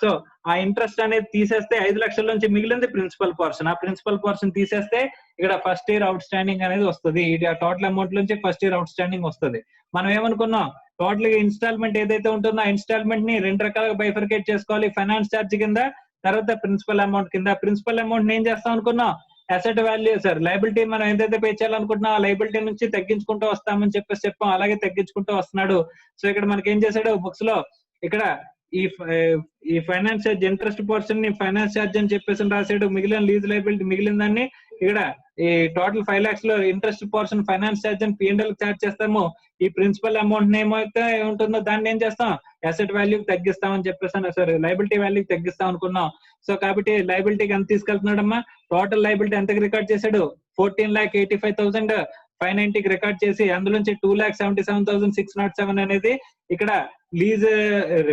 సో ఆ ఇంట్రెస్ట్ అనేది తీసేస్తే 5 లక్షల నుంచి మిగిలింది ప్రిన్సిపల్ పోర్షన్. ఆ ప్రిన్సిపల్ పోర్షన్ తీసేస్తే ఇక్కడ ఫస్ట్ ఇయర్ అవుట్ స్టాండింగ్ అనేది వస్తుంది. ఇది టోటల్ అమౌంట్ నుంచి ఫస్ట్ ఇయర్ అవుట్ స్టాండింగ్ వస్తుంది. మనం ఏమనుకున్నాం, టోటల్ గా ఇన్స్టాల్మెంట్ ఏదైతే ఉంటుందో ఆ ఇన్స్టాల్మెంట్ ని 2 రకాలుగా బైఫర్కేట్ చేసుకోవాలి, ఫైనాన్స్ ఛార్జ్ కింద, తర్వాత ప్రిన్సిపల్ అమౌంట్ కింద. ప్రిన్సిపల్ అమౌంట్ ఏం చేస్తాం అనుకున్నాం, అసెట్ వాల్యూ సార్ లైబిలిటీ మనం ఏదైతే పే చేయాలనుకుంటున్నాం ఆ లైబిలిటీ నుంచి తగ్గించుకుంటూ వస్తామని చెప్పాం. అలాగే తగ్గించుకుంటూ వస్తున్నాడు. సో ఇక్కడ మనకి ఏం చేశాడు, బుక్స్ లో ఇక్కడ ఈ ఫైనాన్స్ ఛార్జ్ ఇంట్రెస్ట్ పోర్షన్ ని ఫైనాన్స్ ఛార్జ్ అని చెప్పేసి రాసాడు. మిగిలిన లీజ్ లైబిలిటీ మిగిలిన దాన్ని ఇక్కడ ఈ టోటల్ 5 lakhs లో ఇంట్రెస్ట్ పోర్షన్ ఫైనాన్స్ ఛార్జ్ అని పిఎండ్ఎల్ ఛార్జ్ చేస్తాము. ఈ ప్రిన్సిపల్ అమౌంట్ ఏమైతే ఉంటుందో దాన్ని ఏం చేస్తాం, అసెట్ వాల్యూకి తగ్గిస్తామని చెప్పేసి సార్ లైబిలిటీ వాల్యూకి తగ్గిస్తాం అనుకున్నాం. సో కాబట్టి లైబిలిటీకి ఎంత తీసుకెళ్తున్నాడమ్మా, టోటల్ లైబిలిటీ ఎంతకి రికార్డ్ చేశాడు, 14,85,590కి రికార్డ్ చేసి అందులోంచి 2,77,607 అనేది ఇక్కడ లీజ్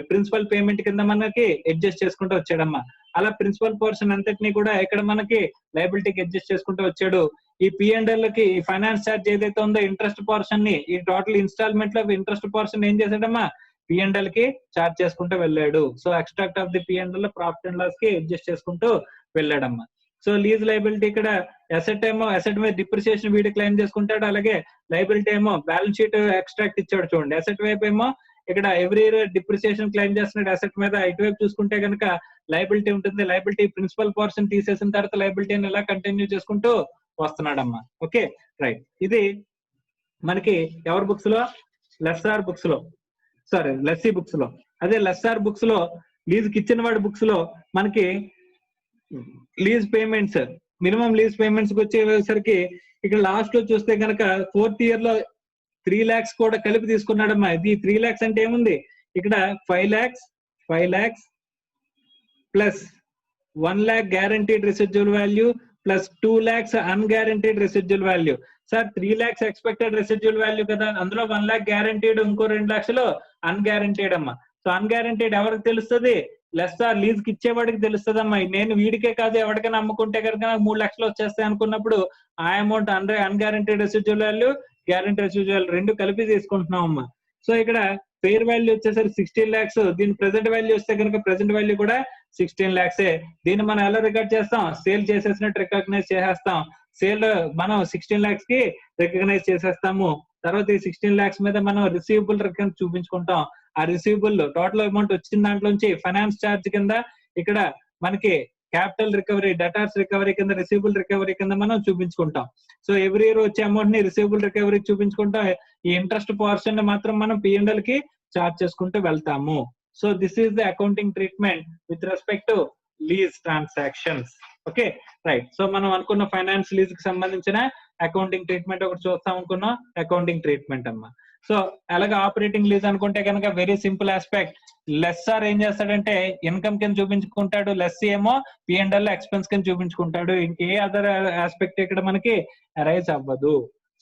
ప్రిన్సిపల్ పేమెంట్ కింద మనకి అడ్జస్ట్ చేసుకుంటూ వచ్చాడమ్మా. అలా ప్రిన్సిపల్ పోర్షన్ అంతటిని కూడా ఇక్కడ మనకి లైబిలిటీకి అడ్జస్ట్ చేసుకుంటూ వచ్చాడు. ఈ పిఎండ్ఎల్ కి ఈ ఫైనాన్స్ ఛార్జ్ ఏదైతే ఉందో ఇంట్రెస్ట్ పోర్షన్ ని, ఈ టోటల్ ఇన్స్టాల్మెంట్ లో ఇంట్రెస్ట్ పోర్షన్ ఏం చేశాడమ్మా, పిఎండ్ఎల్ కి ఛార్జ్ చేసుకుంటూ వెళ్ళాడు. So extract of the P and L profit and loss కి అడ్జస్ట్ చేసుకుంటూ వెళ్ళాడమ్మా. సో లీజ్ లైబిలిటీ ఇక్కడ అసెట్ ఏమో అసెట్ మీద డిప్రిసియేషన్ వీడి క్లెయిమ్ చేసుకుంటాడు, అలాగే లైబిలిటీ ఏమో బ్యాలెన్స్ షీట్ ఎక్స్ట్రాక్ట్ ఇచ్చాడు చూడండి. అసెట్ వైపు ఏమో ఇక్కడ ఎవ్రీ ఇయర్ డిప్రిసియేషన్ క్లెయిమ్ చేస్తున్నాడు అసెట్ మీద. ఇటువైపు చూసుకుంటే కనుక లైబిలిటీ ఉంటుంది. లైబిలిటీ ప్రిన్సిపల్ పోర్షన్ తీసేసిన తర్వాత లైబిలిటీని ఇలా కంటిన్యూ చేసుకుంటూ వస్తున్నాడమ్మా. ఓకే రైట్, ఇది మనకి ఎవరి బుక్స్ లో, లెస్సార్ బుక్స్ లో, సారీ లెస్సీ బుక్స్ లో. అదే లెస్సార్ బుక్స్ లో లీజ్ కి ఇచ్చిన వాడి బుక్స్ లో మనకి lease payments, minimum lease payments కి వచ్చేసరికి ఇక్కడ లాస్ట్ లో చూస్తే కనుక 4th year లో 3 lakhs కూడా కలిపి తీసుకున్నాడమ్మా. ఇది 3 lakhs అంటే ఏముంది, ఇక్కడ 5 lakhs plus 1 lakh guaranteed residual value plus 2 lakhs unguaranteed residual value. Sir 3 lakhs expected residual value కదా, అందులో 1 lakh గ్యారంటీడ్, ఇంకో 2 లక్షలు అన్గ్యారంటీడ్ అమ్మా. సో అన్గ్యారంటీడ్ ఎవరికి తెలుస్తుంది? లెస్సార్ లీజ్ కి ఇచ్చేవాడికి తెలుస్తుందమ్మా. నేను వీడికే కాదు ఎవరికైనా అమ్ముకుంటే కనుక 3 లక్షలు వచ్చేస్తాయి అనుకున్నప్పుడు ఆ amount unguaranteed residual value, guarantee residual రెండు కలిపి తీసుకుంటున్నాం అమ్మా. సో ఇక్కడ ఫెయిర్ వాల్యూ వచ్చేసరికి 16 lakhs, దీని ప్రెసెంట్ వాల్యూ వస్తే కనుక ప్రెసెంట్ వాల్యూ కూడా 16 lakhs. దీన్ని మనం ఎలా రికార్డ్ చేస్తాం? సేల్ చేసేసినట్టు రికగ్నైజ్ చేసేస్తాం. సేల్ మనం 16 lakhs కి రికగ్నైజ్ చేసేస్తాము. తర్వాత ఈ 16 lakhs మీద మనం రిసీవబుల్ రికగ్నైజ్ చూపించుకుంటాం. ఆ రిసీవబుల్ టోటల్ అమౌంట్ వచ్చిన దాంట్లోంచి ఫైనాన్స్ ఛార్జ్ కింద ఇక్కడ మనకి క్యాపిటల్ రికవరీ, డెటార్స్ రికవరీ కింద, రిసీవబుల్ రికవరీ కింద మనం చూపించుకుంటాం. సో ఎవ్రీ ఇయర్ వచ్చే అమౌంట్ ని రిసీవబుల్ రికవరీ చూపించుకుంటాం. ఈ ఇంట్రెస్ట్ పోర్షన్ ని మాత్రం మనం P&L కి చార్జ్ చేసుకుంటూ వెళ్తాము. So this is the accounting treatment with respect to lease transactions. Okay right. So మనం అనుకున్న ఫైనాన్స్ లీజ్ కి సంబంధించిన అకౌంటింగ్ ట్రీట్మెంట్ ఒకటి చూస్తాం అనుకున్నాం, అకౌంటింగ్ ట్రీట్మెంట్ అమ్మా. సో అలాగే ఆపరేటింగ్ లీజ్ అనుకుంటే కనుక వెరీ సింపుల్ ఆస్పెక్ట్. లెస్సార్ ఏం చేస్తాడంటే ఇన్కమ్ కింద చూపించుకుంటాడు, లెస్ ఏమో P&L ఎక్స్పెన్స్ కింద చూపించుకుంటాడు. ఇంకే అదర్ ఆస్పెక్ట్ ఇక్కడ మనకి అరైజ్ అవ్వదు.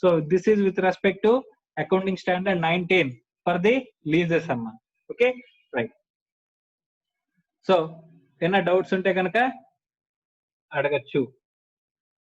So this is with respect to accounting standard 19 for the leases అమ్మా. Okay right. సో ఏమైనా డౌట్స్ ఉంటే కనుక అడగచ్చు.